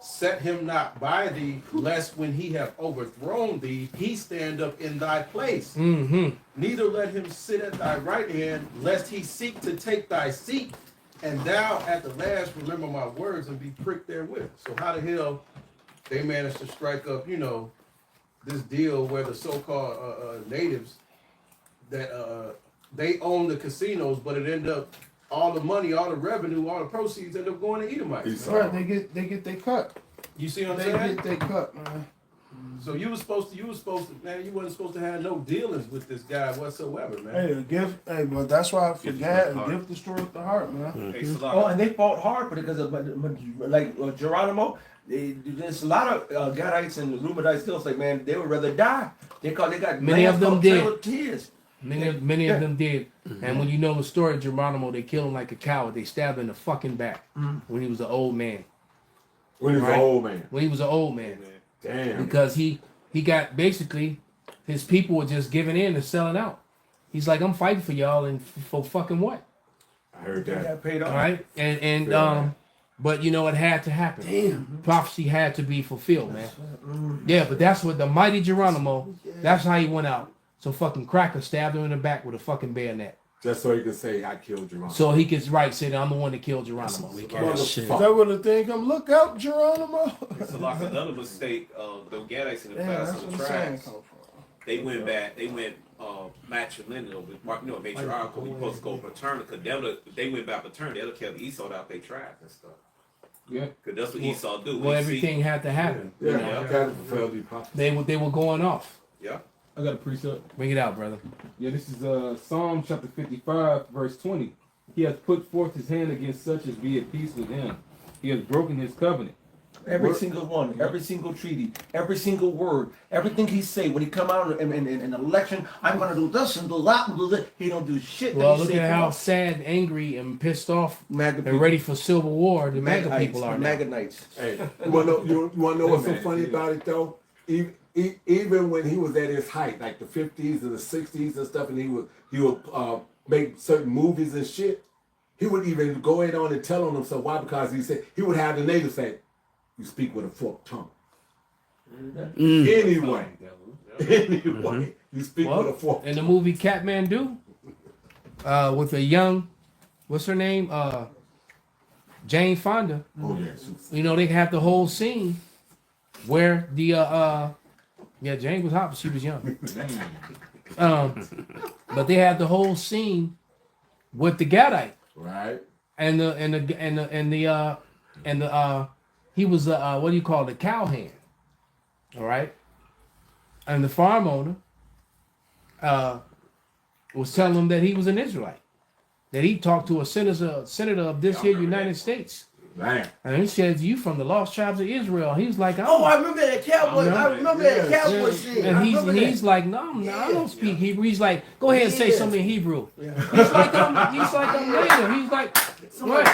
set him not by thee, lest when he have overthrown thee, he stand up in thy place. Neither let him sit at thy right hand, lest he seek to take thy seat, and thou at the last remember my words and be pricked therewith. So how the hell they managed to strike up, you know, this deal where the so-called natives that they own the casinos, but it ended up all the money, all the revenue, all the proceeds end up going to Edomites. Right, they get their cut. You see what I'm They saying? get their cut, man. So you was supposed to, man, you wasn't supposed to have no dealings with this guy whatsoever, man. Hey, a gift. Hey, but that's why I forgot. A gift destroys the heart, man. Oh, and they fought hard for it because of like Geronimo. There's a lot of Gadites and Reubenites still say, man, they would rather die. They got Many of them did. Tears. Many of them did. And when you know the story of Geronimo, they killed him like a coward. They stabbed him in the fucking back when he was an old man. When he was an old man. When he was an old man. Damn. Because he got basically his people were just giving in and selling out. He's like, I'm fighting for y'all and for fucking what? I heard that. Got paid off. All right, and but you know it had to happen. Damn. Prophecy had to be fulfilled, man. Yeah, but that's what the mighty Geronimo. That's how he went out. So fucking Cracker stabbed him in the back with a fucking bayonet. Just so he could say, I killed Geronimo. So he could say that I'm the one that killed Geronimo. Is that what the thing come? Look out, Geronimo. It's like another mistake. The Gadites in the Yeah, past that's of what the I'm saying. tribes, they went back. They went matrilineal, matriarchal. We supposed to go paternal because they went back paternal. They'll kill Esau out their tribes and stuff. Yeah, because that's what Esau do. Well, everything had to happen. Yeah, got to fulfill the prophecy. They were going off. Yeah. I got a precept. Bring it out, brother. Yeah, this is Psalm chapter 55, verse 20. He has put forth his hand against such as be at peace with him. He has broken his covenant. Every single one, every single treaty, every single word, everything he say when he come out in an election, I'm gonna do this and do that and do this. He don't do shit. Well, look at how sad, angry, and pissed off and ready for civil war the MAGA people are now. MAGA Knights. Hey, you wanna know what's so funny about it though? Even when he was at his height, like the 50s and the 60s and stuff, and he would make certain movies and shit, he would even go in on and tell on himself. Why? Because he said he would have the natives say, "You speak with a forked tongue." Anyway, you speak with a forked tongue. In the movie Kathmandu, with a young, what's her name? Jane Fonda. Oh yes. You know, they have the whole scene where the Jane was hot, but she was young. But they had the whole scene with the Gadite. Right. And the he was what do you call it, the cowhand. All right. And the farm owner was telling him that he was an Israelite. That he talked to a senator of this here United States. Man. And he says, "You from the lost tribes of Israel." He's like, I remember that cowboy. I remember that cowboy scene. And he's like, no, I don't speak Hebrew. He's like, go ahead and say something in Hebrew. He's like, I'm native. He's like, what?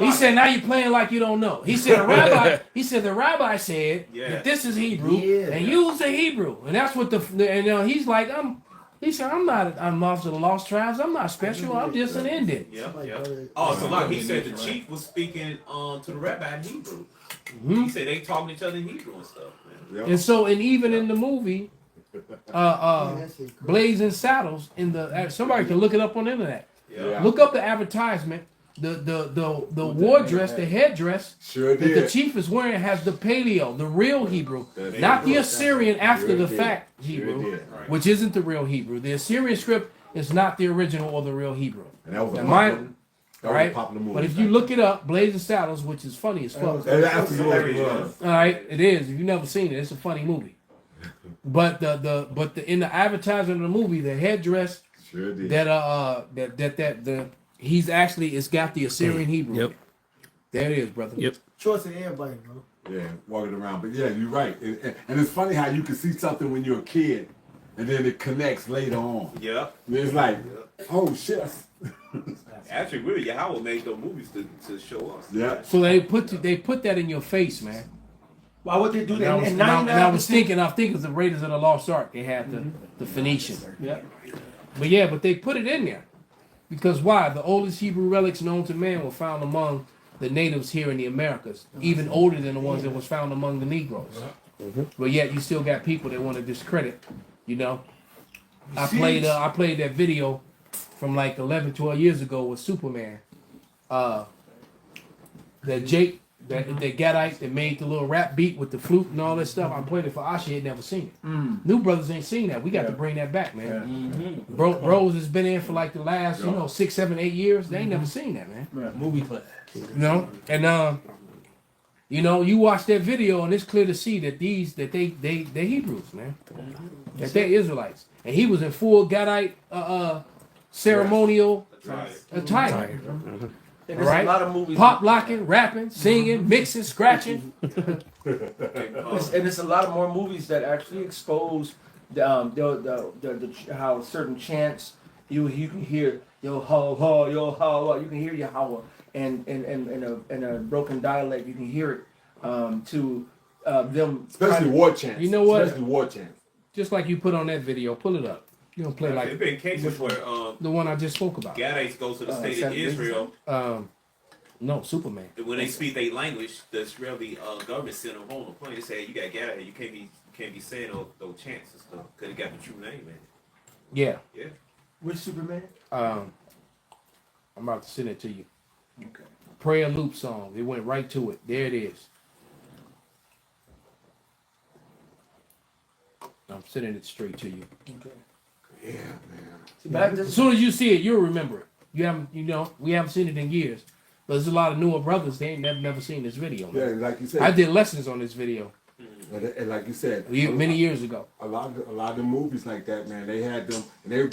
He said, now you're playing like you don't know. He said, the rabbi said that this is Hebrew, and you say Hebrew, and that's what he's like, I'm lost to the lost tribes. I'm not special. I'm just an Indian. Yeah. Oh, so like he said, the chief was speaking to the rabbi in Hebrew. He said they talking to each other in Hebrew and stuff. Man. And so, and even in the movie, Blazing Saddles, somebody can look it up on the internet. Yeah. Look up the advertisement the war dress, the headdress Sure that the did. chief is wearing has the paleo, the real Hebrew, not the Assyrian after the fact Hebrew, which isn't the real Hebrew. The Assyrian script is not the original or the real Hebrew. And that was a Now, popular, that was right? a popular movie. But if you look it up, Blazing Saddles, which is funny as fuck. It absolutely was. All right, it is. If you've never seen it, it's a funny movie. But the in the advertisement of the movie, the headdress Sure did. he's actually it's got the Assyrian Hebrew. Yep. There it is, brother. Yep. Choice of everybody, bro. Yeah, walking around. But yeah, you're right. And it's funny how you can see something when you're a kid, and then it connects later on. Yeah. And it's like, oh shit. Actually, really, Yahweh made those movies to show us. Yeah. So they put that in your face, man. Why would they do And I that? was, And and I was 99%. thinking of the Raiders of the Lost Ark. They had the Phoenician. Yeah. But they put it in there. Because why? The oldest Hebrew relics known to man were found among the natives here in the Americas, even older than the ones that was found among the Negroes. But yet you still got people that want to discredit, you know. I played that video from like 11, 12 years ago with Superman. That Jake, that Gadite that made the little rap beat with the flute and all that stuff. I played it for Ashi, had never seen it. New brothers ain't seen that. We got to bring that back, man. Bros has been in for like the last, 6, 7, 8 years. They ain't never seen that, man. Movie class. You know, and you watch that video and it's clear to see that they Hebrews, man. That they're Israelites, and he was in full Gadite ceremonial attire. And there's Right? a lot of movies. Pop locking, rapping, singing, mixing, scratching. And there's a lot of more movies that actually expose the how certain chants you can hear yo ho you can hear Yahweh and in a broken dialect you can hear it to them Especially war chants. You know what? Especially war chants. Just like you put on that video, pull it up. You don't play There like been cases where the one I just spoke about. Gadites go to the state of Israel. No, Superman. When they speak their language, the Israeli government sent them home to plane. They say, "You got Gadite. You can't be saying those chants and stuff because it got the true name in it." Yeah. Yeah. Which Superman? I'm about to send it to you. Okay. Prayer loop song. It went right to it. There it is. I'm sending it straight to you. Okay. Yeah, man. But As soon as you see it, you'll remember it. You haven't, we haven't seen it in years. But there's a lot of newer brothers. They ain't never seen this video. Yeah, Man. like you said. I did lessons on this video And like you said, many years ago. a lot of the movies like that, man, they had them, and they'd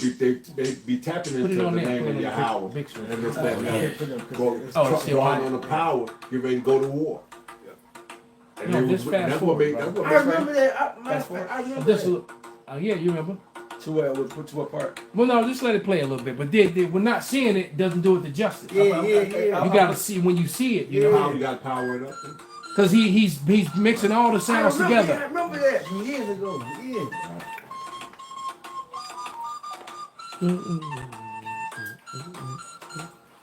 be tapping Put into it the on there. name Put it of on Yahweh, the picture. and this that and that. Go it's still drawing on. on the power, get ready to go to war. And No, they just fast that's forward, what bro. made. I remember that. Fast forward. I remember Just that. look. Yeah, you remember. to what part? Well, no, just let it play a little bit. But we're not seeing it. Doesn't do it the justice. Yeah. You got to see when you see it. You know How how you got to power it up? because he's mixing all the I sounds remember together. that. I remember that from years ago. Yeah.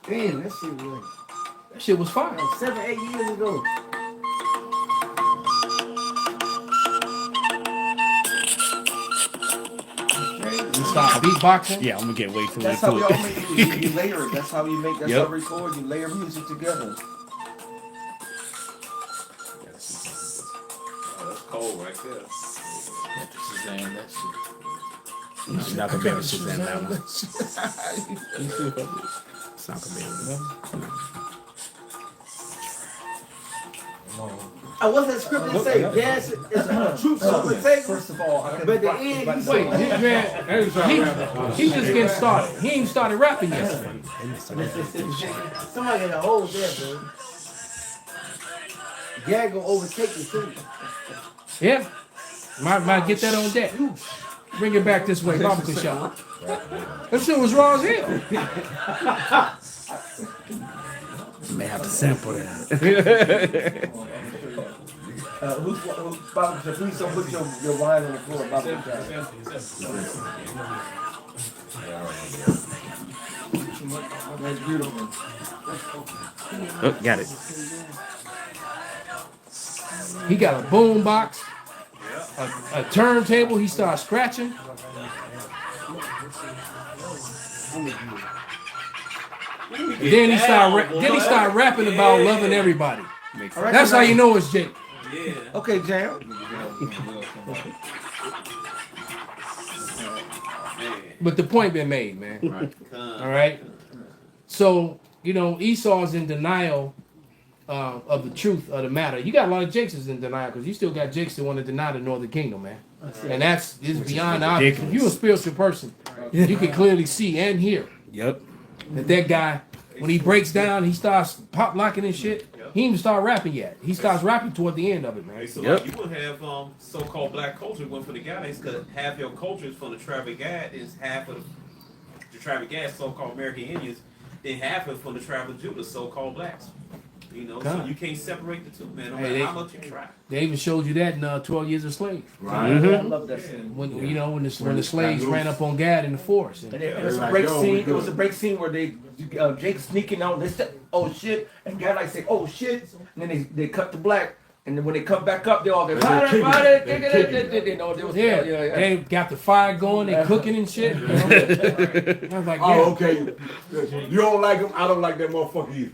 Damn, that shit was That shit was fire. 7, 8 years ago. You start beatboxing. Yeah, I'm gonna get way too That's late how we to all it. make you layer it. That's how you make. That's Yep. how we record. You layer music together. That's cold right there. Shazam that shit. No, you're not gonna be able to Shazam that one. It's not gonna be able to. What's that script that say? Gas is a truth overtaken. First of all, I But at the end, he Wait, said, man, he just getting started. He ain't started rapping yet. somebody got a hold there, bro. Gag gonna overtake the too. Yeah, might get that on deck. Bring it back this way, barbecue shop. That shit was raw as hell. You may have to sample that. Please don't put your wine on the floor. Bobby That's beautiful. Oh, got it. He got a boom box, a turntable. He starts scratching. Then he started rapping about loving everybody. All right, That's so how now- you know it's Jake. Yeah. Okay, Jam. Man. But the point been made, man. Right. All right. So Esau's in denial of the truth of the matter. You got a lot of Jakes is in denial because you still got Jakes that want to deny the Northern Kingdom, man. And that's beyond obvious. If you're a spiritual person, you can clearly see and hear Yep. that guy, when he breaks down, he starts pop locking and shit. He ain't even start rapping yet. He starts rapping toward the end of it, man. Hey, so Yep. like you would have so-called black culture went for the guys because half your culture is from the Travagat is half of the Travagat so-called American Indians, then half is from the tribe of Judah, so-called blacks. You know, so you can't separate the two, man. No matter how much you try. They even showed you that in 12 Years a Slave. Right. I love that scene. When when the slaves ran up on Gad in the forest. And it was a break scene. It was a break scene where Jake sneaking out. They said, "Oh shit!" And guy like say, "Oh shit!" And then they cut the black. And then when they come back up, they all get They got the fire going. They cooking and shit. I was like, Oh, okay. You don't like him? I don't like that motherfucker either.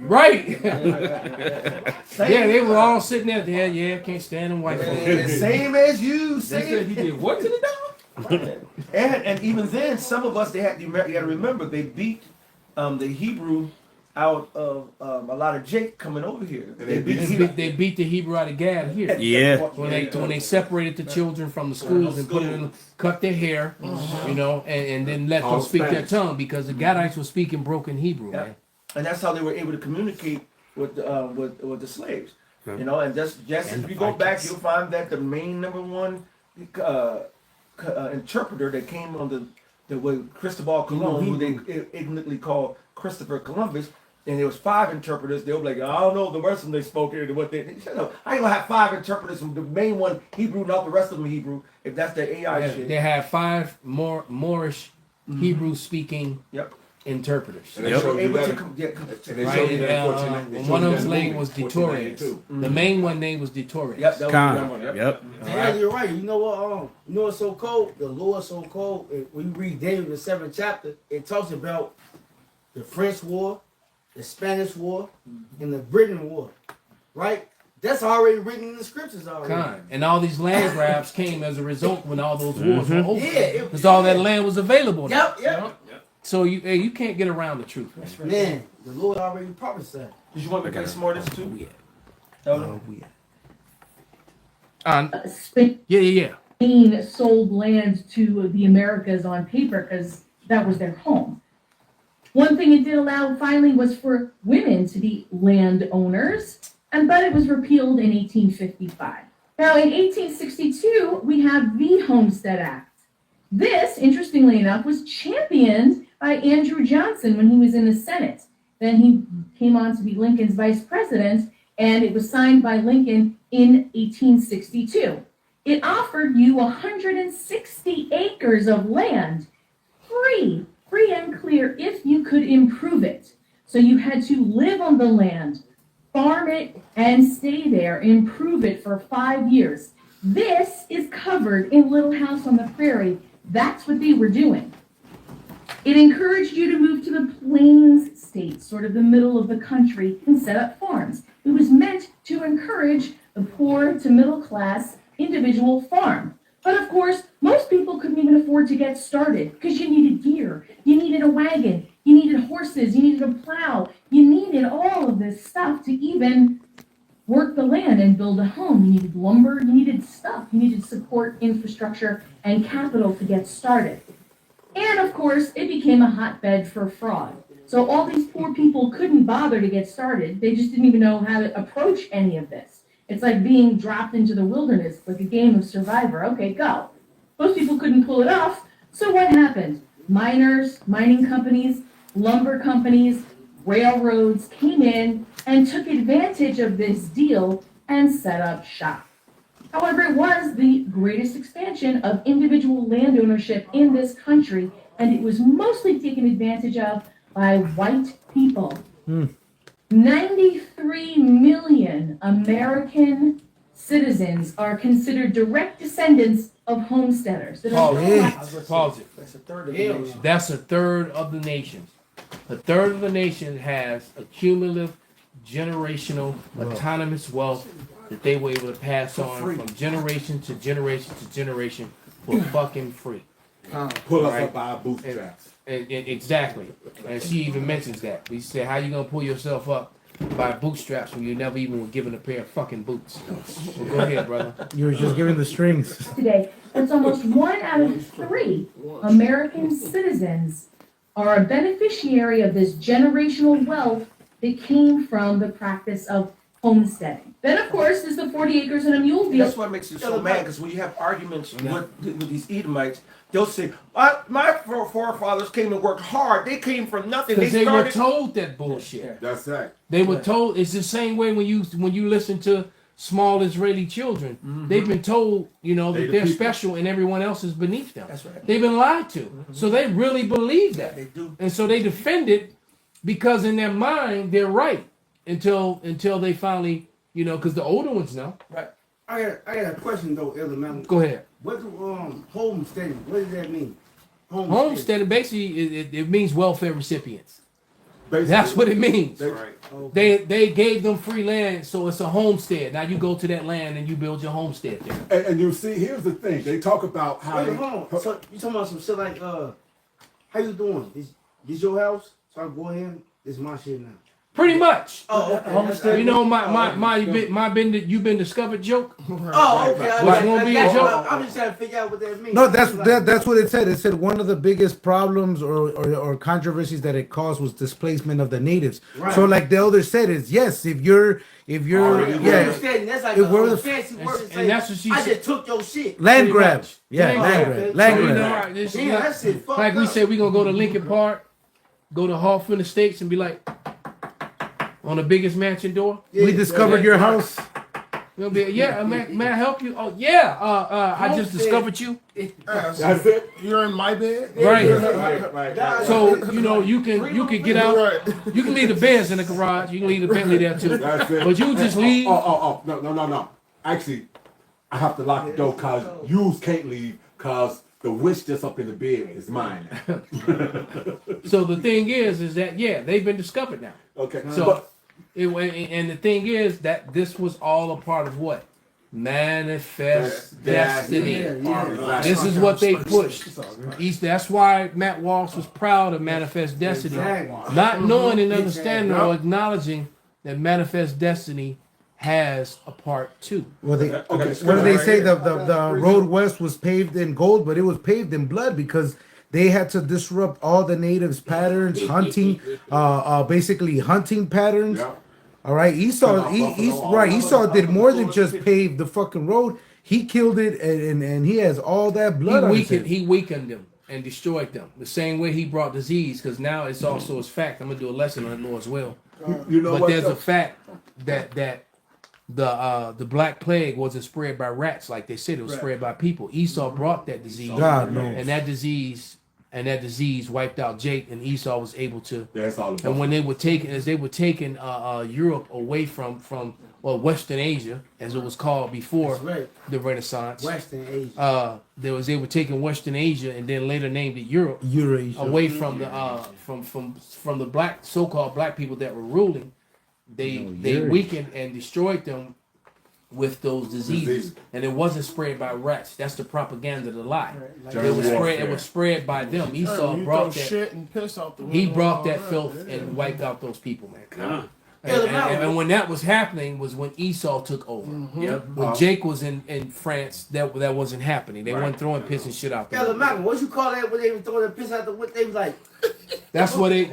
right. Yeah, they were all sitting there. Yeah, can't stand them white folks. Same as you. That's Same. it. He did what to the dog? And even then, some of us you got to remember they beat the Hebrew out of a lot of Jake coming over here. They They beat the Hebrew out of Gad here. Yeah. When they separated the children from the schools and cut their hair, and then let them speak their tongue because the Gadites were speaking broken Hebrew, man. And that's how they were able to communicate with the slaves. And just if you go back, you'll find that the main number one interpreter that came on the with Cristobal Colon, who they ignorantly call Christopher Columbus, and there was 5 interpreters. They were like, I don't know the rest of them they spoke here. What they shut up. I ain't gonna have 5 interpreters from the main one Hebrew, not the rest of them Hebrew. If that's the AI shit. They had 5 more Moorish Hebrew speaking interpreters. And they showed you that. One of them's name was Detorius. The main one name was Detorius. Yep, that was the one. Yep. Yeah, you're right. You know what? You know what's so cold? The Lord so cold. When you read Daniel the 7th chapter, it talks about the French War, the Spanish War, and the Britain War. Right? That's already written in the scriptures already. And all these land grabs came as a result when all those wars were over. Yeah, because all that land was available. Now. Yep. So you can't get around the truth. Man, the Lord already prophesied. Did you want me to play some more of this too? Spain sold land to the Americas on paper because that was their home. One thing it did allow finally was for women to be landowners, but it was repealed in 1855. Now in 1862, we have the Homestead Act. This, interestingly enough, was championed by Andrew Johnson when he was in the Senate. Then he came on to be Lincoln's vice president, and it was signed by Lincoln in 1862. It offered you 160 acres of land, free and clear, if you could improve it. So you had to live on the land, farm it, and stay there, improve it for 5 years. This is covered in Little House on the Prairie. That's what they were doing. It encouraged you to move to the Plains states, sort of the middle of the country, and set up farms. It was meant to encourage the poor to middle class individual farm. But of course, most people couldn't even afford to get started because you needed gear, you needed a wagon, you needed horses, you needed a plow, you needed all of this stuff to even work the land and build a home. You needed lumber, you needed stuff, you needed support, infrastructure, and capital to get started. And of course, it became a hotbed for fraud. So all these poor people couldn't bother to get started. They just didn't even know how to approach any of this. It's like being dropped into the wilderness, like a game of Survivor. Okay, go. Most people couldn't pull it off. So what happened? Miners, mining companies, lumber companies, railroads came in and took advantage of this deal and set up shop. However, it was the greatest expansion of individual land ownership in this country, and it was mostly taken advantage of by white people. 93 million American citizens are considered direct descendants of homesteaders. Pause it. That's a third of the nation. That's a third of the nation. A third of the nation has a cumulative, generational, autonomous wealth that they were able to pass on from generation to generation to generation for fucking free. Pull us Right. up by our bootstraps. Exactly. And she even mentions that. We said, how you gonna pull yourself up by bootstraps when you never even were given a pair of fucking boots? Well, go ahead, brother. You were just giving the strings. Today, that's almost 1 out of 3 American citizens are a beneficiary of this generational wealth that came from the practice of homesteading. Then, of course, there's the 40 acres and a mule deal. That's what makes it so mad, because when you have arguments with these Edomites, they'll say, my forefathers came and worked hard. They came from nothing. Because they were started. told that bullshit. That's right. They were told. It's the same way when you listen to small Israeli children. They've been told, that they're special and everyone else is beneath them. That's right. They've been lied to. So they really believe that. They do. And so they defend it because in their mind they're right until they finally, because the older ones know. Right. I got a question though, Elder Malcolm. Go ahead. What do homesteading? What does that mean? Homesteading basically it means welfare recipients. Basically, That's what it means. They- They gave them free land, so it's a homestead. Now you go to that land and you build your homestead there. And you see, here's the thing. They talk about how Wait, they, hold on. So you talking about some shit like how you doing? This your house? So I go ahead. This is my shit now. Pretty much. Oh, okay. You know you've been discovered joke. Oh, okay. Which won't be a joke. I'm just trying to figure out what that means. No, that's what it said. It said one of the biggest problems or controversies that it caused was displacement of the natives. Right. So like the elder said, is yes, if you're Homesteading, that's like a fancy word to say. And that's what she I said. just took your shit. land Pretty grab. much. Yeah, Land land grab. grab. Land So, you know, grab. right, this is Damn, like- that shit fucked Like we up. said, we're gonna go to Lincoln Park, go to Hoffman Estates, and be like, on the biggest mansion door. We discovered your house. We'll be, may I help you? Oh yeah, I just discovered you. that's it. You're in my bed. Right. So you can get out. You can leave the Benz in the garage. You can leave the Bentley there too. That's it. But you just leave. Oh, no. Actually, I have to lock the door because you can't leave because the witch that's up in the bed is mine. So the thing is that they've been discovered now. Okay. So and the thing is that this was all a part of what? Manifest destiny. This is what they pushed. That's why Matt Walsh was proud of Manifest Destiny. Not knowing and understanding or acknowledging that Manifest Destiny has a part 2. Well, what do they say? The road west was paved in gold, but it was paved in blood because they had to disrupt all the natives' patterns, hunting, basically hunting patterns. Yeah. All right, Esau did more than just pave the fucking road. He killed it, and he has all that blood on his hands. He weakened them and destroyed them. The same way he brought disease, because now it's also a fact. I'm gonna do a lesson on it more as well. You know But what? there's a fact that the Black Plague wasn't spread by rats like they said. It was spread by people. Esau brought that disease. God knows. And that disease wiped out Jake, and Esau was able to. That's all about. And when they were taking Europe away from Western Asia, as it was called before the Renaissance, Western Asia. they were taking Western Asia and then later named it Europe, Eurasia. away from the from the black so-called black people that were ruling. They weakened and destroyed them with those diseases, and it wasn't spread by rats. That's the propaganda, the lie. It was spread by them. Esau brought that. Shit and piss out the He window brought and all that filth and wiped out those people, man. Yeah. And when that was happening was when Esau took over. When Jake was in France, that wasn't happening. They weren't throwing piss and shit out there. Elder Malcolm, what you call that when they were throwing the piss out the window? They was like, That's where they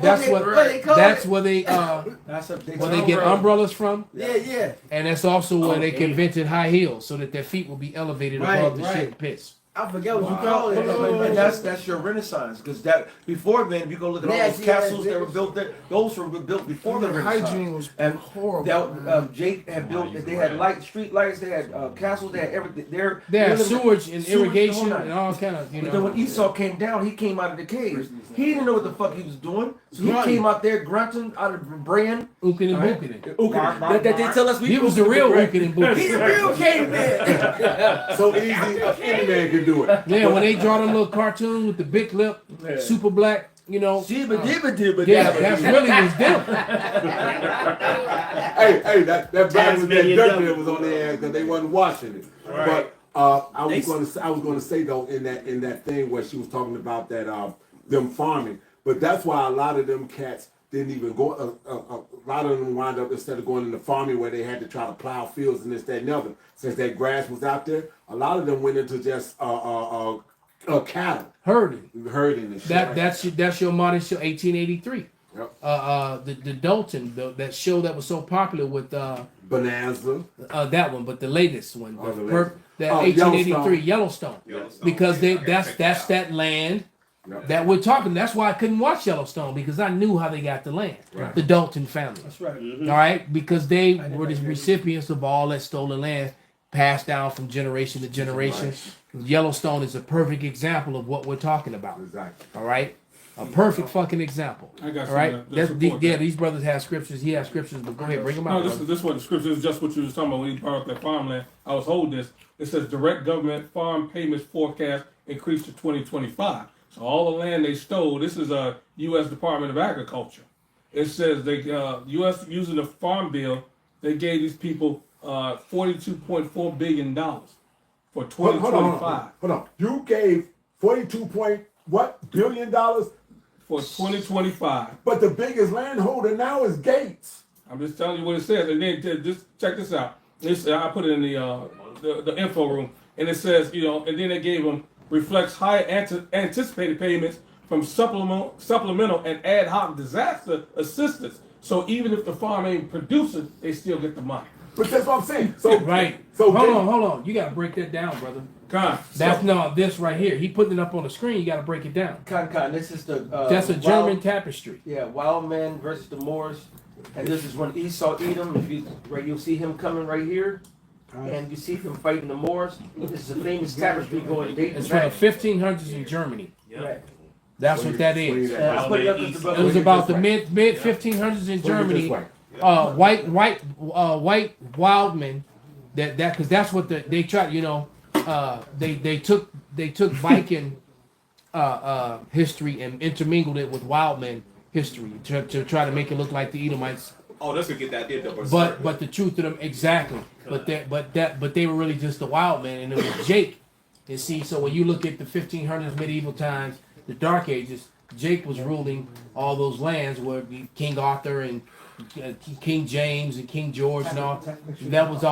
get umbrellas from. yeah. And that's also where they invented high heels so that their feet will be elevated above the shit and piss. I forget what you call it. And that's your Renaissance, because that before then, if you go look at all those castles that were built there, those were built before the Renaissance. hygiene was And horrible. Jake had built. They had street lights. They had castles. They had everything. They had sewage and sewage, irrigation the whole and all kind of, But then when Esau came down, he came out of the caves. He didn't know what the fuck he was doing. So he came out there grunting, out of braying. Ooking and booking it. That they tell us He was the real ooking and booking. He's a real caveman. So easy, any man can do it. Yeah, when they draw them little cartoons with the big lip, super black, you know, Jibba dibba dibba yeah, dabba. that's really was them. Hey, that brother was that Tasmanian dirt devil. that was on their ass because they wasn't washing it. Right. But I was going to say though in that thing where she was talking about that them farming, but that's why a lot of them cats didn't even go. A lot of them wind up instead of going into farming where they had to try to plow fields and this, that, and the other. Since that grass was out there, a lot of them went into just cattle Herding. and shit. That's your modern show, 1883. Yep. The Dalton, that show that was so popular with Bonanza. that one, but the latest one, Oh, the the latest. that Oh, 1883 Yellowstone. Yellowstone. Because that's that land Yep. that we're talking. That's why I couldn't watch Yellowstone because I knew how they got the land. Right. The Dalton family. That's right. All right, because they were the recipients of all that stolen land passed down from generation to generation. Yellowstone is a perfect example of what we're talking about. Exactly. All right, a perfect fucking example. I got All right, something to support that. these brothers have scriptures. He has scriptures, but go ahead, bring them out. No, brother. this is what the scripture is. Just what you was talking about when you brought up that farmland. I was holding this. It says direct government farm payments forecast increased to 2025. So all the land they stole. This is a U.S. Department of Agriculture. It says they U.S. using the farm bill. They gave these people $42.4 billion for 2025. Hold on. You gave 42 point what billion dollars For 2025. but the biggest landholder now is Gates. I'm just telling you what it says. And then just check this out. I put it in the info room, and it says, and then they gave them reflects higher anticipated payments from supplemental and ad hoc disaster assistance. So even if the farm ain't producing, they still get the money. But that's what I'm saying. So Right. So hold on. You gotta break that down, brother. That's this right here. He putting it up on the screen. You gotta break it down. This is the. That's a German tapestry. Yeah, wild man versus the Moors, and this is when Esau Edom. You'll see him coming right here, and you see him fighting the Moors. This is a famous tapestry going dating It's from back. the 1500s in Germany. Right. That's what that is. I put it up to the It was about the mid 1500s in Germany. White wildmen. That because that's what they tried. They took Viking history and intermingled it with wildmen history to try to make it look like the Edomites. Oh, that's gonna get that did though. But the truth of them exactly. But they were really just the wild men, and it was Jake. And see, so when you look at the 1500s medieval times, the Dark Ages, Jake was ruling all those lands where King Arthur and King James and King George and all. That was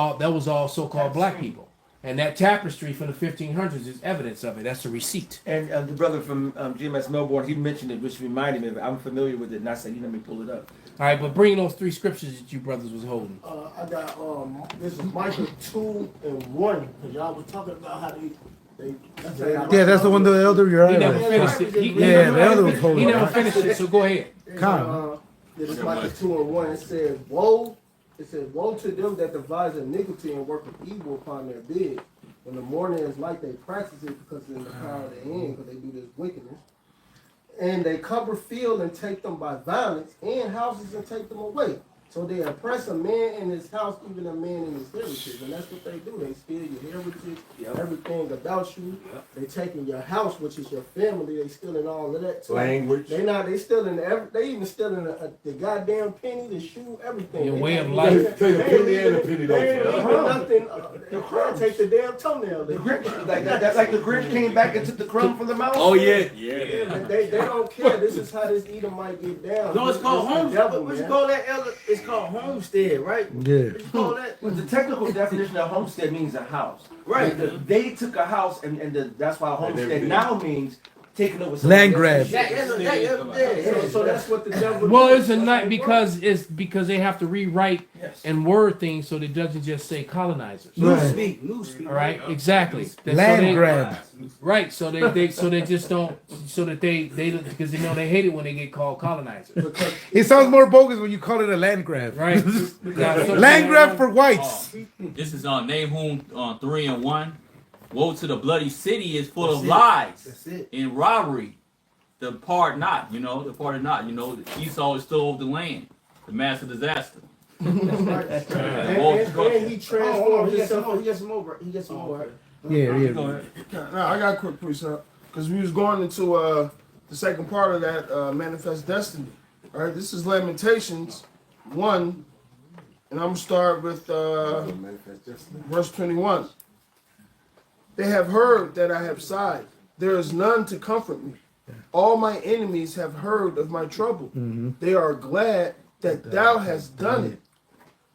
all so-called black people. And that tapestry from the 1500s is evidence of it. That's a receipt. And the brother from GMS Melbourne, he mentioned it, which reminded me of it. I'm familiar with it, and I said, let me pull it up. All right, but bring those three scriptures that you brothers was holding. I got this is Micah 2 and 1 because y'all was talking about how they Yeah, that's the one the elder you're He right. never finished it. Yeah, the other was holding. He never right? finished it, so go ahead. This is Micah 2 and 1. It said, woe to them that devise iniquity and work of evil upon their bed. When the morning is light, they practice it because it's in the power of the end, because they do this wickedness. And they cover field and take them by violence, and houses and take them away. So they oppress a man in his house, even a man in his heritage. And that's what they do. They steal your heritage, everything about you. They taking your house, which is your family. They stealing all of that. So language. They stealing they even stealing the goddamn penny, the shoe, everything. Your They way of take- life. They Take a penny and a penny they ain't don't. leaving nothing. They take the damn toenail. The Grinch, like the Grinch came back and took the crumb from the mouth. Oh yeah. They don't care. This is how this Edomite get down. No, it's called the home. devil, What you man. call that, Elder? It's called homestead, right? Yeah. What you call that? But the technical definition of homestead means a house. Right. They took a house, and that's why homestead now means taking over Land somebody grab. else's shit. So that's what the devil. Well, do. it's a night because they have to rewrite Yes. and word things so that it doesn't just say colonizers. New Right. speak, new speak. All right, exactly. Land grab. Right, so they just don't, so that they because they hate it when they get called colonizers. It sounds more bogus when you call it a land grab. Right. Now, so- Land grab for whites. This is Nahum 3 and 1. Woe to the bloody city is full of lies That's it. and robbery. Depart not, departed not. Esau stole the land, the massive disaster. And he transformed himself. He gets some more. He gets some more. Yeah. Now I got a quick precept because we was going into the second part of that manifest destiny. All right, this is Lamentations 1, and I'm gonna start with verse 21. They have heard that I have sighed. There is none to comfort me. All my enemies have heard of my trouble. They are glad that thou hast done it.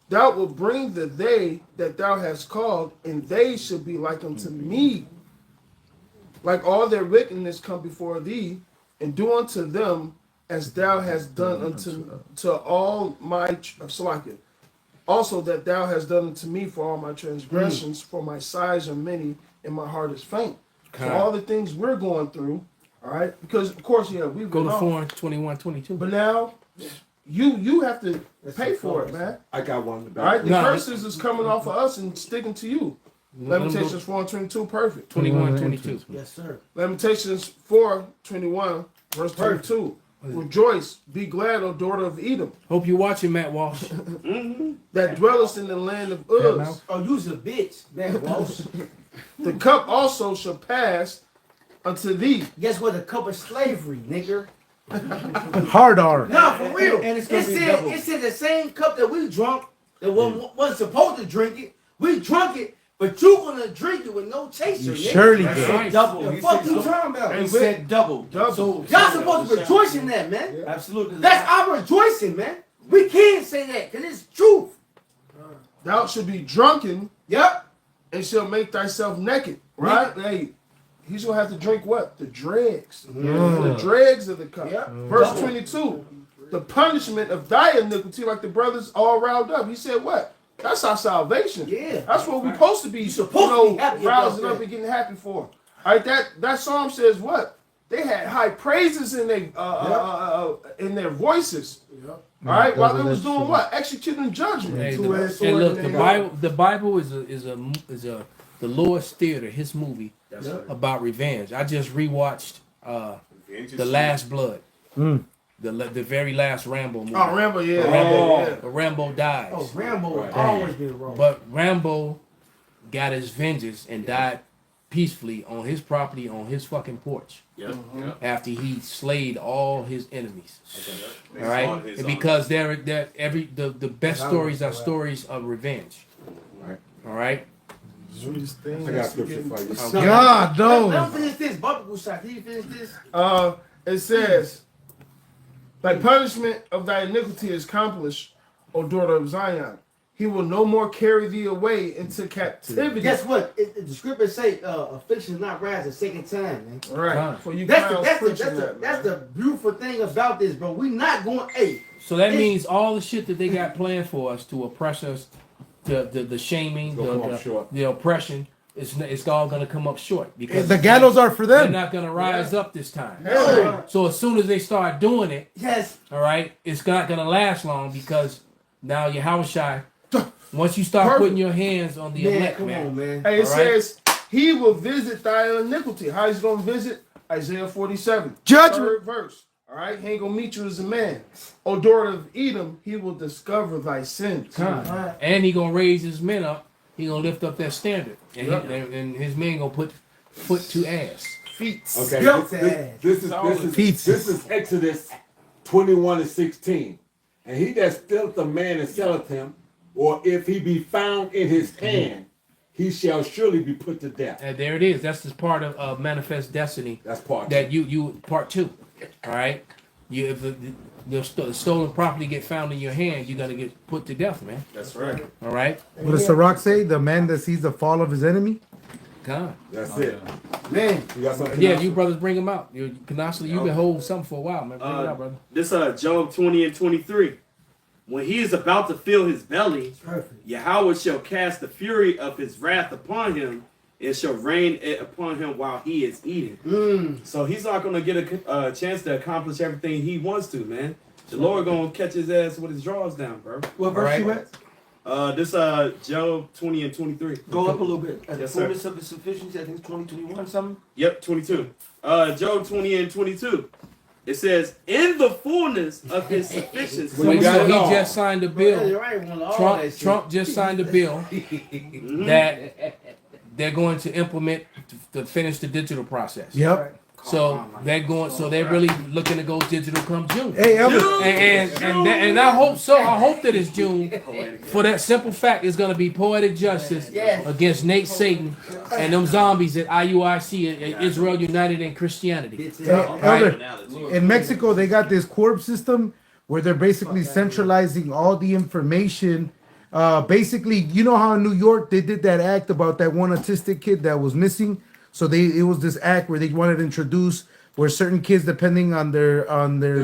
Thou wilt bring the day that thou hast called, and they shall be like unto me. Like all their wickedness come before thee, and do unto them as thou hast done unto all my also that thou hast done unto me for all my transgressions, for my sighs are many, and my heart is faint. So all the things we're going through, all right, because of course, yeah, we've Go been to off. 4:21-22. But now you have to pay for it, man. I got one in the All back. right, the curses is coming off of us and sticking to you. Lamentations 4:22, perfect. 21-22. Yes, sir. Lamentations 4:21, verse 22. Rejoice, be glad, O daughter of Edom. Hope you're watching, Matt Walsh. That dwellest in the land of Uz. Oh, you's a bitch, man, Walsh. The cup also shall pass unto thee. Guess what? The cup of slavery, nigger. Hard R. Nah, for real. And it's It gonna be said, double. it said the same cup that we drunk, that wasn't supposed to drink it. We drunk it, but you gonna drink it with no chaser, nigga. Surely That's did. right. Double. The He fuck said you double. talking about? He said double. Double. Y'all supposed to rejoice in that, man. Absolutely. That's our rejoicing, man. We can't say that because it's truth. Thou should be drunken. Yep. And shall make thyself naked. Right? Hey, he's gonna have to drink what? The dregs. The dregs of the cup. Yep. Verse 22. The punishment of thy iniquity, like the brothers all riled up. He said what? That's our salvation. Yeah. That's what we're supposed to be, supposed to be happy about rousing that. up and getting happy for. All right, that psalm says what? They had high praises in their voices. All right, while they was doing what? Executing judgment. Hey, Two-edged sword and look, in the their Bible, the Bible is the Lord's theater, His movie about revenge. I just rewatched The Last Blood, the very last Rambo movie. Oh, Rambo, yeah. Rambo dies. Oh, Rambo always been wrong. But Rambo got his vengeance and died peacefully on his property on his fucking porch. After he slayed all his enemies. All right, and because the best stories are stories of revenge. All right. I got scripture for you. God, no. Let him finish this. Barbecue shot. Can you finish this? It says, thy punishment of thy iniquity is accomplished, O daughter of Zion. He will no more carry thee away into captivity. Guess what? The scriptures say affliction is not rise a second time, man. All right. For you That's clowns preaching that's the beautiful thing about this, bro. We not going, hey. So that means all the shit that they got planned for us to oppress us, the shaming, the oppression, it's all gonna come up short because The gallows are for them. They're not gonna rise up this time. Yeah. So as soon as they start doing it, yes, all right, it's not gonna last long because now your house shy. Once you start putting your hands on the elect, man. Hey, it says, he will visit thy iniquity. How he's going to visit? Isaiah 47. Judgment. 3rd verse. All right, he ain't going to meet you as a man. O daughter of Edom, he will discover thy sins. And he gonna raise his men up. He gonna lift up that standard, and, and his men gonna put foot to ass. Feet. Okay, this is Exodus 21:16. And he that stealeth a man and selleth him, or if he be found in his hand, he shall surely be put to death. And there it is. That's the part of Manifest Destiny. That's part that you part 2. All right. You if the stolen property get found in your hand, you're gonna get put to death, man. That's right. All right. What does Sirach say? The man that sees the fall of his enemy. God. That's it. Man. You got something? Yeah, you brothers bring them out. You Canostly, you've been holding something for a while, man. Bring it out, brother. This Job 20:23. When he is about to fill his belly, Yahweh shall cast the fury of his wrath upon him, and shall rain it upon him while he is eating. So he's not going to get a chance to accomplish everything he wants to, man. The Lord going to catch his ass with his drawers down, bro. What verse you at? This Job 20:23. Go up a little bit. At the Yes, sir. fullness of his sufficiency, I think it's 2021 something. Yep, 22. Job 20:22. It says, in the fullness of his sufficiency. So he just signed a bill. Trump just signed a bill that they're going to implement to finish the digital process. Yep. So they're going. So they're really looking to go digital come June. Hey, Elvis. And I hope so. I hope that it's June for that simple fact. It's going to be poetic justice against Nate Satan and them zombies at IUIC, Israel United in Christianity. Elder, in Mexico, they got this corp system where they're basically centralizing all the information. Basically, you know how in New York they did that act about that one autistic kid that was missing. So it was this act where they wanted to introduce where certain kids, depending on their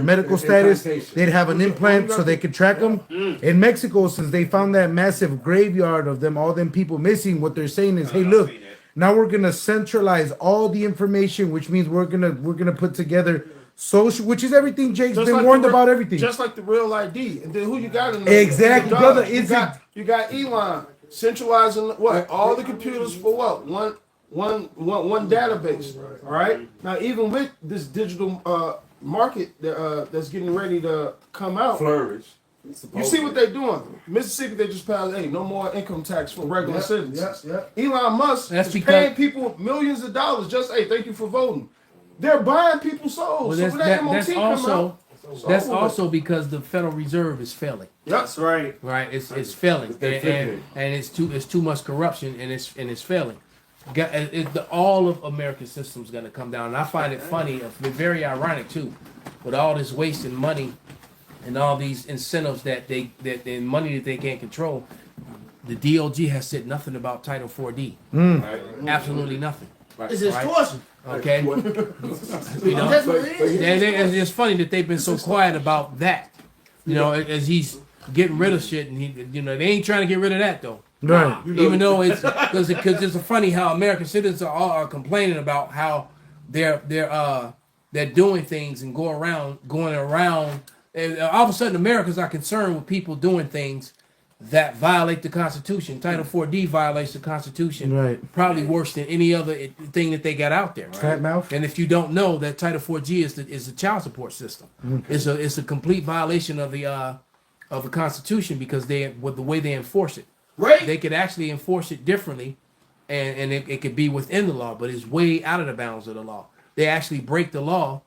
medical status, they'd have an implant so they could track them. In Mexico, since they found that massive graveyard of them, all them people missing, what they're saying is, hey, look, now we're gonna centralize all the information, which means we're gonna put together social, which is everything. Jake's Just been like warned the about everything. Just like the real ID. And then who you got in there? Exactly, The brother. dog. You got Elon centralizing what? All the computers for what? One database. All right. Now, even with this digital market that's getting ready to come out, Flourish. you see what they're doing. Mississippi, they just passed, hey, no more income tax for regular citizens. Elon Musk That's is because- paying people millions of dollars just, hey, thank you for voting. They're buying people's souls. Well, So when that MOT that's come also out, that's also because the Federal Reserve is failing. That's right. Right, it's failing, and it's too much corruption, and it's failing. All of American systems going to come down. And I find it funny, very ironic too, with all this waste and money, and all these incentives that money that they can't control. The DOG has said nothing about Title 4D. Absolutely nothing. It's extortion. Okay, you know, That's what it is. it's funny that they've been so quiet about that. You know, as he's getting rid of shit, and they ain't trying to get rid of that though. Right. Even though it's because it's funny how American citizens are complaining about how they're doing things and going around. And all of a sudden, Americans are concerned with people doing things that violate the Constitution. Title 4D violates the Constitution, Right. probably worse than any other thing that they got out there. Fat mouth. And if you don't know that Title 4G is the child support system, it's a complete violation of the Constitution because with the way they enforce it. Right. They could actually enforce it differently, and it could be within the law, but it's way out of the bounds of the law. They actually break the law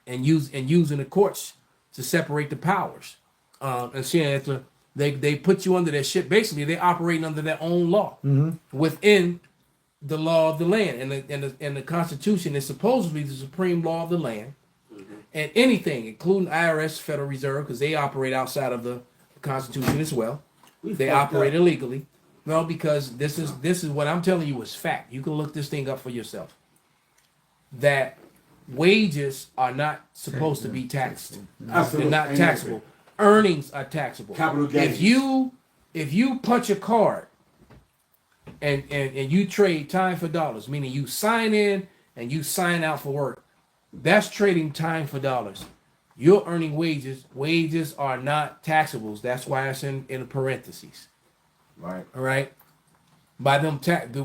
and using the courts to separate the powers. And seeing that they put you under that shit. Basically, they operating under their own law within the law of the land, and the Constitution is supposedly the supreme law of the land, and anything, including IRS, Federal Reserve, because they operate outside of the Constitution as well. They operate illegally. No, because this is what I'm telling you is fact. You can look this thing up for yourself. That wages are not supposed to be taxed. They're not taxable. Earnings are taxable. Capital gains. If you punch a card and you trade time for dollars, meaning you sign in and you sign out for work, that's trading time for dollars. You're earning wages. Wages are not taxables. That's why it's in parentheses. Right. All right. By them,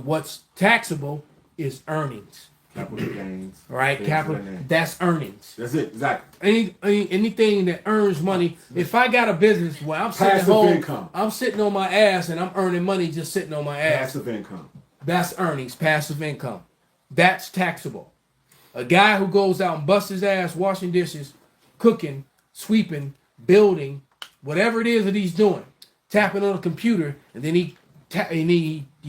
what's taxable is earnings. Capital gains. All right. Capital. That's earnings. That's it. Exactly. Anything that earns money. If I got a business where I'm sitting at Passive home, income. I'm sitting on my ass and I'm earning money just sitting on my ass. Passive income. That's earnings. Passive income. That's taxable. A guy who goes out and busts his ass washing dishes, cooking, sweeping, building, whatever it is that he's doing, tapping on a computer, and then he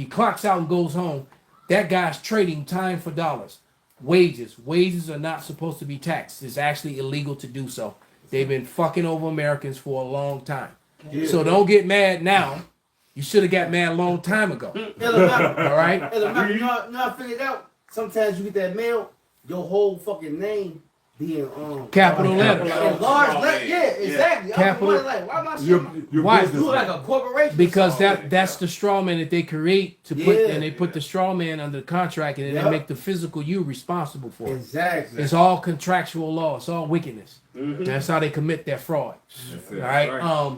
clocks out and goes home. That guy's trading time for dollars. Wages are not supposed to be taxed. It's actually illegal to do so. They've been fucking over Americans for a long time. Yeah. So don't get mad now. You should have got mad a long time ago. All right? You know, I figured out. Sometimes you get that mail, your whole fucking name being Capital letters. Large letters. Yeah, exactly. Capital. I'm like, why am I saying Why? you like a corporation? Because that's the straw man that they create to put, and they put the straw man under the contract, and then they make the physical you responsible for it. Exactly. It's all contractual law. It's all wickedness. That's how they commit their fraud. All right.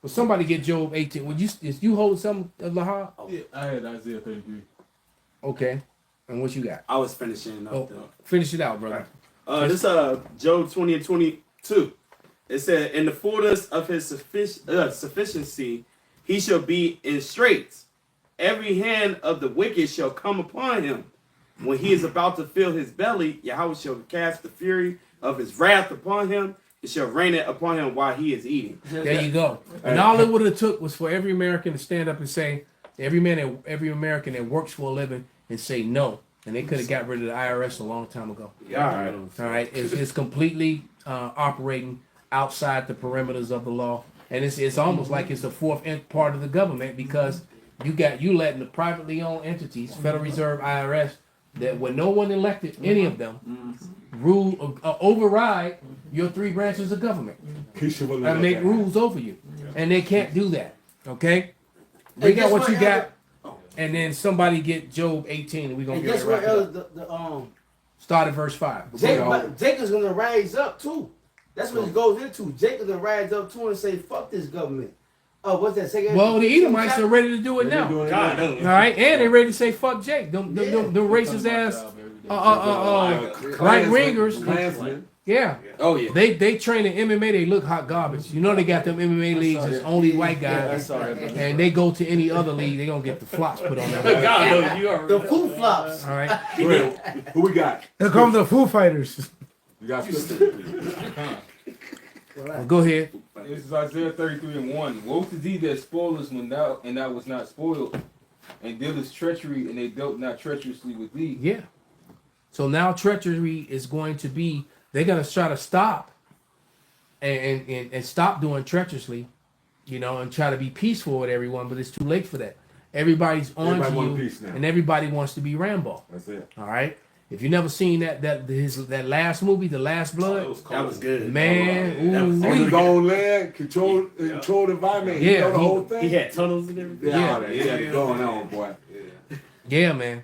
Will somebody get Job 18? Would you hold some Lahar? Yeah, I had Isaiah 33. Okay. And what you got? I was finishing up. Finish it out, brother. This Job 20 and 22. It said, "In the fullness of his sufficiency, he shall be in straits. Every hand of the wicked shall come upon him. When he is about to fill his belly, Yahweh shall cast the fury of his wrath upon him. It shall rain it upon him while he is eating. There you go. And all it would have took was for every American to stand up and say, every American that works for a living and say no. And they could have got rid of the IRS a long time ago. Yeah. All right. It's completely operating outside the perimeters of the law. And it's almost like it's the fourth part of the government, because you letting the privately owned entities, Federal Reserve, IRS, that when no one elected any of them, rule override your three branches of government and make rules over you, and they can't do that. Okay, we got what you got, and then somebody get Job 18, and we gonna And get guess it what right. else? Start at verse 5. Jacob's gonna rise up too. That's what it goes into. Jacob's gonna rise up too and say, "Fuck this government." Oh, what's that? Say Well, the Edomites are ready to do it now. All right, and they're ready to say fuck Jake. Them racist ass right wingers. Yeah. Oh yeah. They train in MMA. They look hot garbage. You know they got them MMA leagues. It's only white guys, and they go to any other league, they gonna get the flops put on them. The Foo Flops. All right. Who we got? Here come the Foo Fighters. You got Well, go ahead. This is Isaiah 33:1. Woe to thee that spoilest when thou was not spoiled, and dealest treachery, and they dealt not treacherously with thee. Yeah. So now treachery is going to be. They're gonna try to stop and stop doing treacherously, and try to be peaceful with everyone. But it's too late for that. Everybody's on to you, and everybody wants to be Rambo. That's it. All right. If you never seen that last movie, The Last Blood, that was good. Man, On his own land, control environment. Yeah, He know the whole thing. He had tunnels and everything. Yeah, he had it going on, boy. Yeah, man.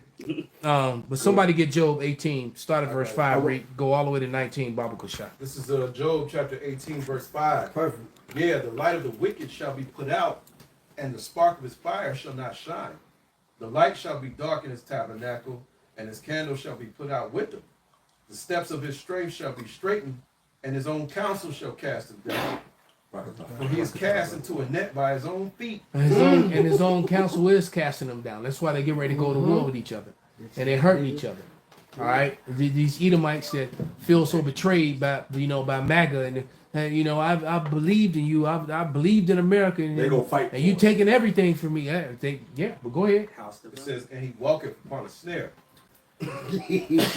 But somebody get Job 18, start at verse 5, go all the way to 19, Baba Kushah. This is Job chapter 18, verse 5. Perfect. Yeah, the light of the wicked shall be put out, and the spark of his fire shall not shine. The light shall be dark in his tabernacle, and his candle shall be put out with him. The steps of his strength shall be straightened, and his own counsel shall cast him down. For he is cast into a net by his own feet. And his own counsel is casting them down. That's why they get ready to go to war with each other. And they're hurting each other. All right? These Edomites that feel so betrayed by MAGA, and I believed in you. I believed in America. And They gonna fight. And you taking everything from me. Yeah, but go ahead. It says, and he walketh upon a snare. It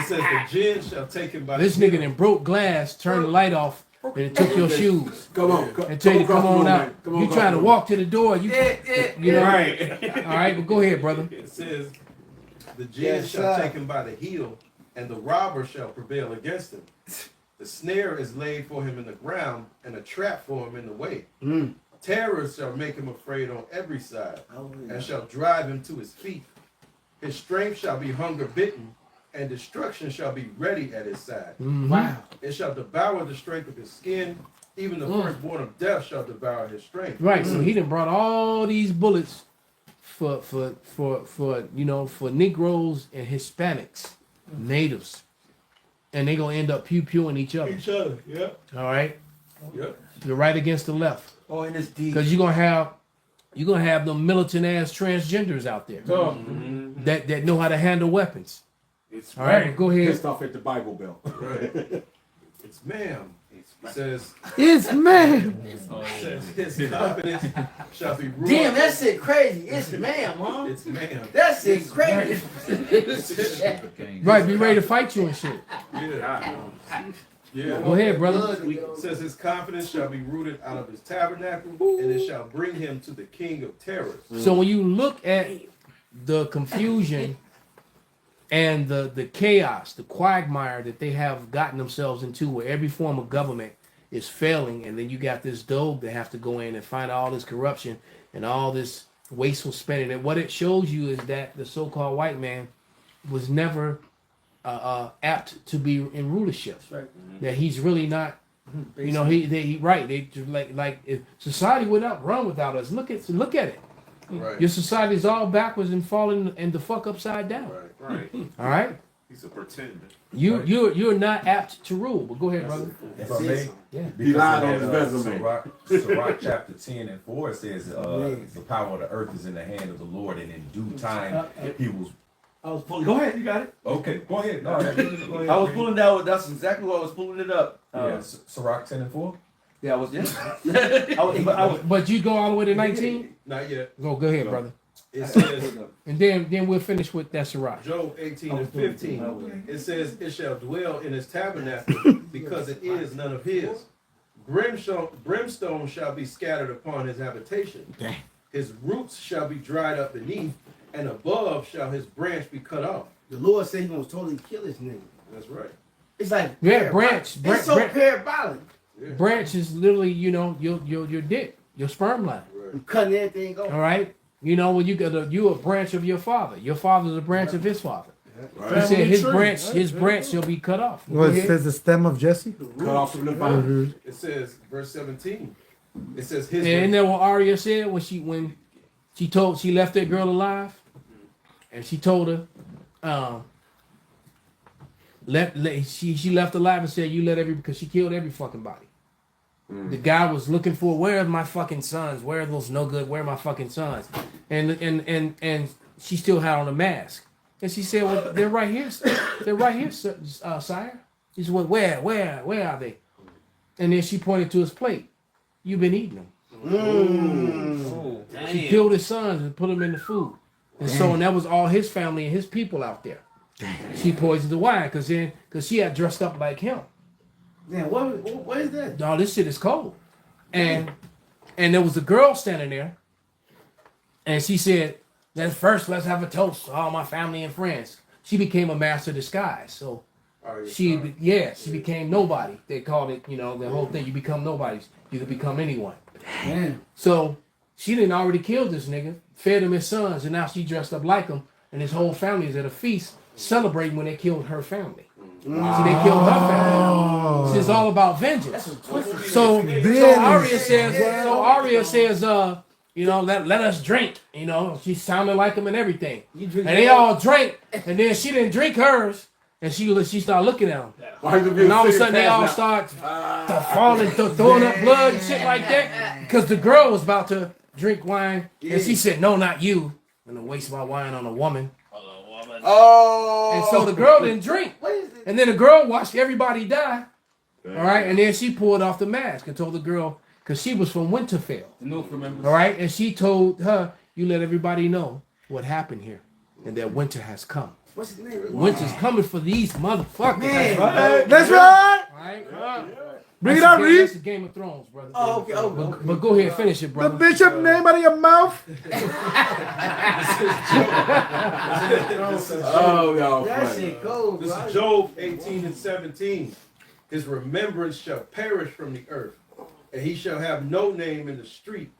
says the jinn shall take him by This the nigga done broke glass, turned the light off, and it took your shoes. Come on. And tell you to come on out. You trying to walk to the door. Right. All right, but go ahead, brother. It says, the jinn shall take him by the heel, and the robber shall prevail against him. The snare is laid for him in the ground, and a trap for him in the way. Terror shall make him afraid on every side, and shall drive him to his feet. His strength shall be hunger bitten, and destruction shall be ready at his side. Wow. It shall devour the strength of his skin. Even the firstborn of death shall devour his strength. Right, so he done brought all these bullets for Negroes and Hispanics, natives, and they gonna end up pew-pewing each other. Yeah. All right, Yep. you're right against the left, Oh, and it's deep. because you're gonna have them militant ass transgenders out there that know how to handle weapons. All right, go ahead. Pissed off at the Bible Belt. Right. It's ma'am. It says, It's man. his confidence shall be ruled. Damn, that shit crazy. It's ma'am, huh? It's ma'am. That shit crazy. Right, be ready to fight you and shit. Yeah. Go ahead, brother. It says his confidence shall be rooted out of his tabernacle, and it shall bring him to the king of terrors. So when you look at the confusion and the chaos, the quagmire that they have gotten themselves into, where every form of government is failing, and then you got this dope that have to go in and find all this corruption and all this wasteful spending. And what it shows you is that the so-called white man was never apt to be in rulership. Right. That he's really not. He right. They like if society would not run without us. Look at it. Right. Your society is all backwards and falling and the fuck upside down. Right. All right. He's a pretender. You're not apt to rule. But go ahead, brother. If I may, Yeah. He lied on his resume. Sirach chapter 10 and 4 says, the power of the earth is in the hand of the Lord, and in due time he will I was pulling. Go ahead, you got it. Okay, go ahead. No, go ahead. I was pulling that. That's exactly what I was pulling it up. Yeah, Sirach 10 and 4. Yeah, I was. Yeah. I was. But you go all the way to 19? Not yet. Go ahead, brother. It says, And then we'll finish with that Sirach. Job 18 and 15. It says, it shall dwell in his tabernacle because it is none of his. Brimstone shall be scattered upon his habitation. Dang. His roots shall be dried up beneath, and above shall his branch be cut off. The Lord said He gonna totally kill this nigga. That's right. It's like Yeah, branch. It's so parabolic. Branch is literally, your dick, your sperm line. I'm cutting everything off. All right? You know, when you a branch of your father. Your father's a branch of his father. Right. He said his branch shall be cut off. Well, it says the stem of Jesse. Cut off from the vine. It says, verse 17. It says his. And then what Arya said when she left that girl alive, and she told her, she left alive and said, because she killed every fucking body. The guy was looking for, where are my fucking sons? Where are those no good? Where are my fucking sons? And she still had on a mask. And she said, well, they're right here. They're right here, sire. He said, well, where are they? And then she pointed to his plate. You've been eating them. Oh, She killed his sons and put them in the food. And so, and that was all his family and his people out there. She poisoned the wine because she had dressed up like him. Man, what is that? No, this shit is cold. And there was a girl standing there, and she said, then first let's have a toast to all my family and friends. She became a master disguise. So she became nobody. They called it, the whole thing. You become nobody. You could become anyone. Man. So she didn't already kill this nigga, fed him his sons, and now she dressed up like him, and his whole family is at a feast celebrating when they killed her family. Wow. See, they killed her family. So it's all about vengeance. So Arya says, let us drink. She sounded like him and everything. And they all drank, and then she didn't drink hers, and she started looking at them. And all of a sudden they all start falling, throwing up blood and shit like that, because the girl was about to drink wine, and she said, no, not you. I'm gonna waste my wine on a woman. Oh. And so the girl didn't drink. And then the girl watched everybody die. All right. And then she pulled off the mask and told the girl, because she was from Winterfell. All right. And she told her, you let everybody know what happened here and that winter has come. What's his name? Winter's coming for these motherfuckers. Man. That's right. All right. Bring it out, Reed. That's the Game of Thrones, brother. Oh, okay. But go ahead, finish it, The brother. bishop name out of your mouth. Oh, no. That shit cold, This bro. is Job 18 and 17. His remembrance shall perish from the earth, and he shall have no name in the street.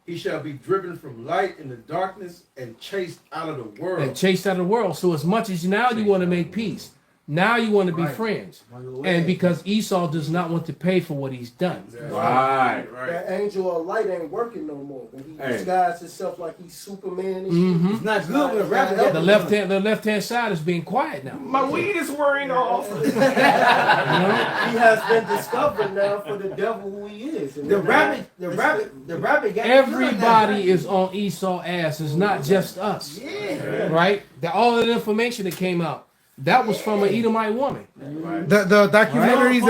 He shall be driven from light into darkness and chased out of the world. And chased out of the world. So as much as now you want to make peace, now you want to be friends. And because Esau does not want to pay for what he's done. Right. That angel of light ain't working no more. When he disguised himself like he's Superman and shit. Mm-hmm. It's not good with rapping. The left hand side is being quiet now. My weed is wearing off. He has been discovered now for the devil who he is. And The rabbit got Everybody is on Esau's ass. It's not just us. Yeah. Right? All of the information that came out, that was from an Edomite woman. The documentaries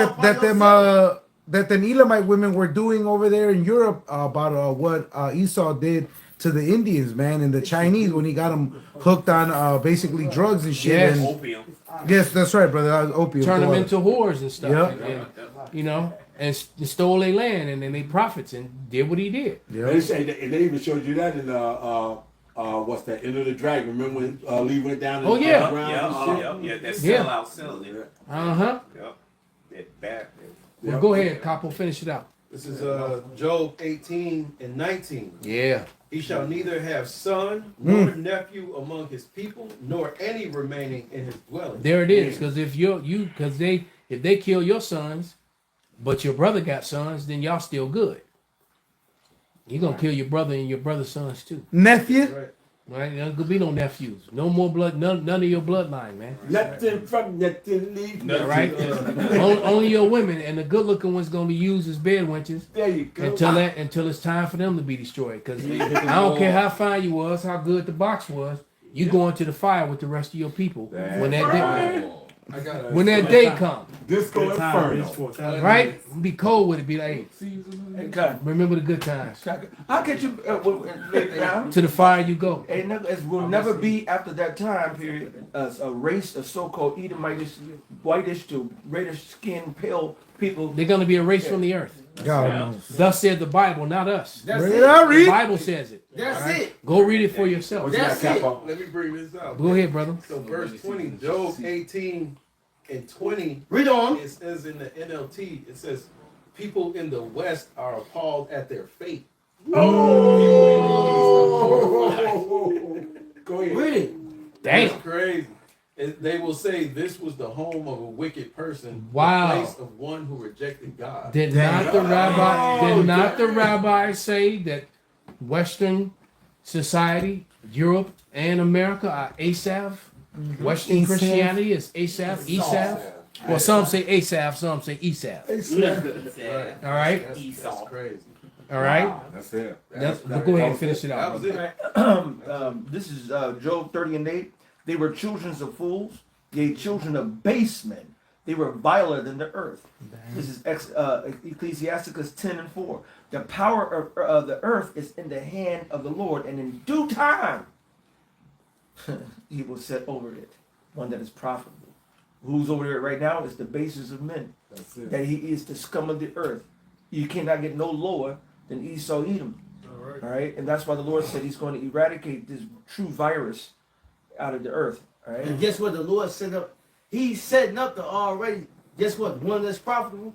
that them Elamite women were doing over there in Europe about what Esau did to the Indians, man, and the Chinese when he got them hooked on basically drugs and shit. Yes. And, Opium. yes, that's right, brother. That was opium. Turn them Boy. into whores and stuff. Yep. And stole their land and then they profits and did what he did. Yep. And they even showed you that in what's that? Enter the Dragon. Remember when Lee went down? Oh, yeah. That sellout selling it. Uh-huh. Yep. That bad. Well, go ahead, Capo, finish it out. This is Job 18 and 19. Yeah. He shall neither have son nor nephew among his people, nor any remaining in his dwelling. There it is. Because if if they kill your sons, but your brother got sons, then y'all still good. You're gonna kill your brother and your brother's sons too. Nephew? Right? There's gonna be no nephews. No more blood, none of your bloodline, man. Nothing from nothing leave. Right? Only your women, and the good looking ones gonna be used as bed wenches There you go. until it's time for them to be destroyed. Because I don't care how fine you was, how good the box was, You go into the fire with the rest of your people when that day, I got when that day comes. Disco Inferno. Right? Be cold with it. Be like, Hey, God, remember the good times. I'll get you now. To the fire you go. It will never be after that time period a race of so-called Edomitish, whitish to reddish skin, pale people. They're going to be erased from the earth. God knows. Thus said the Bible, not us. That's Read it. it out, The read. Bible says it. That's All right? it. Go read it for yourself. That's it. Let me bring this out. Go ahead, brother. So verse 20, Job 18 and 20. Read on. It says in the NLT, it says, people in the West are appalled at their fate. Oh. Go ahead. Read it. Damn. That's crazy. They will say this was the home of a wicked person, Wow. the place of one who rejected God. Did not the rabbi say that Western society, Europe and America are Asaph? Western Asaph. Christianity is Asaph, Esau. Well, some say Asaph, some say Esau. All right, That's crazy. all right. That's it. But go ahead and finish it That out. was it. This is Job 30 and 8. They were children of fools, yea, children of base men. They were viler than the earth. This is Ecclesiasticus 10 and 4. The power of the earth is in the hand of the Lord, and in due time he will set over it one that is profitable. Who's over there right now is the basis of men. That's it. That he is the scum of the earth. You cannot get no lower than Esau Edom. All right, and that's why the Lord said he's going to eradicate this true virus out of the earth. All right. And guess what the Lord set up? He's setting up the already. Guess what? One that's profitable.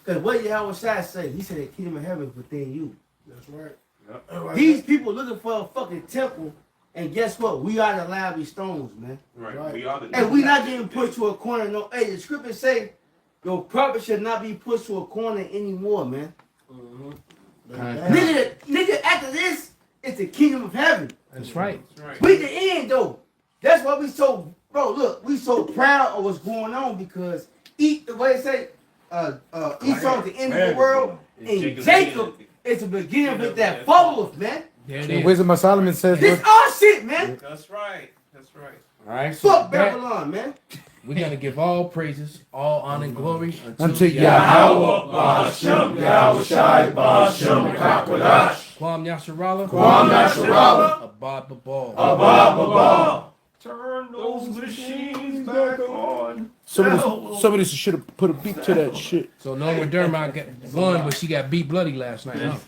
Because what Yahweh Shai say? He said the kingdom of heaven is within you. That's right. These people looking for a fucking temple. And guess what? We are the lively stones, man. Right. We are the And we not getting pushed to a corner. No, hey, the scriptures say your prophet should not be pushed to a corner anymore, man. Nigga, after this, it's the kingdom of heaven. That's right. We the end though. That's why we so, bro. Look, we so proud of what's going on because the way they say, Esau is the end of the world, and Jacob is the beginning of that falleth, man. There it The is. Wisdom of Solomon says, This our shit, man. That's right. That's right. All right. So Fuck that, Babylon, man. we're gonna give all praises, all honor and glory unto Yahweh. Yahweh. Ba'ashem, Yahweh Shai, Ba'ashem, Kakwadash, Kwam Yasharala. Kwam Yasharala, Abad Babal. Abba, Baba. Turn those machines back on. Somebody should have put a beat to that shit. So Norma Dermott got won, but she got beat bloody last night. Huh?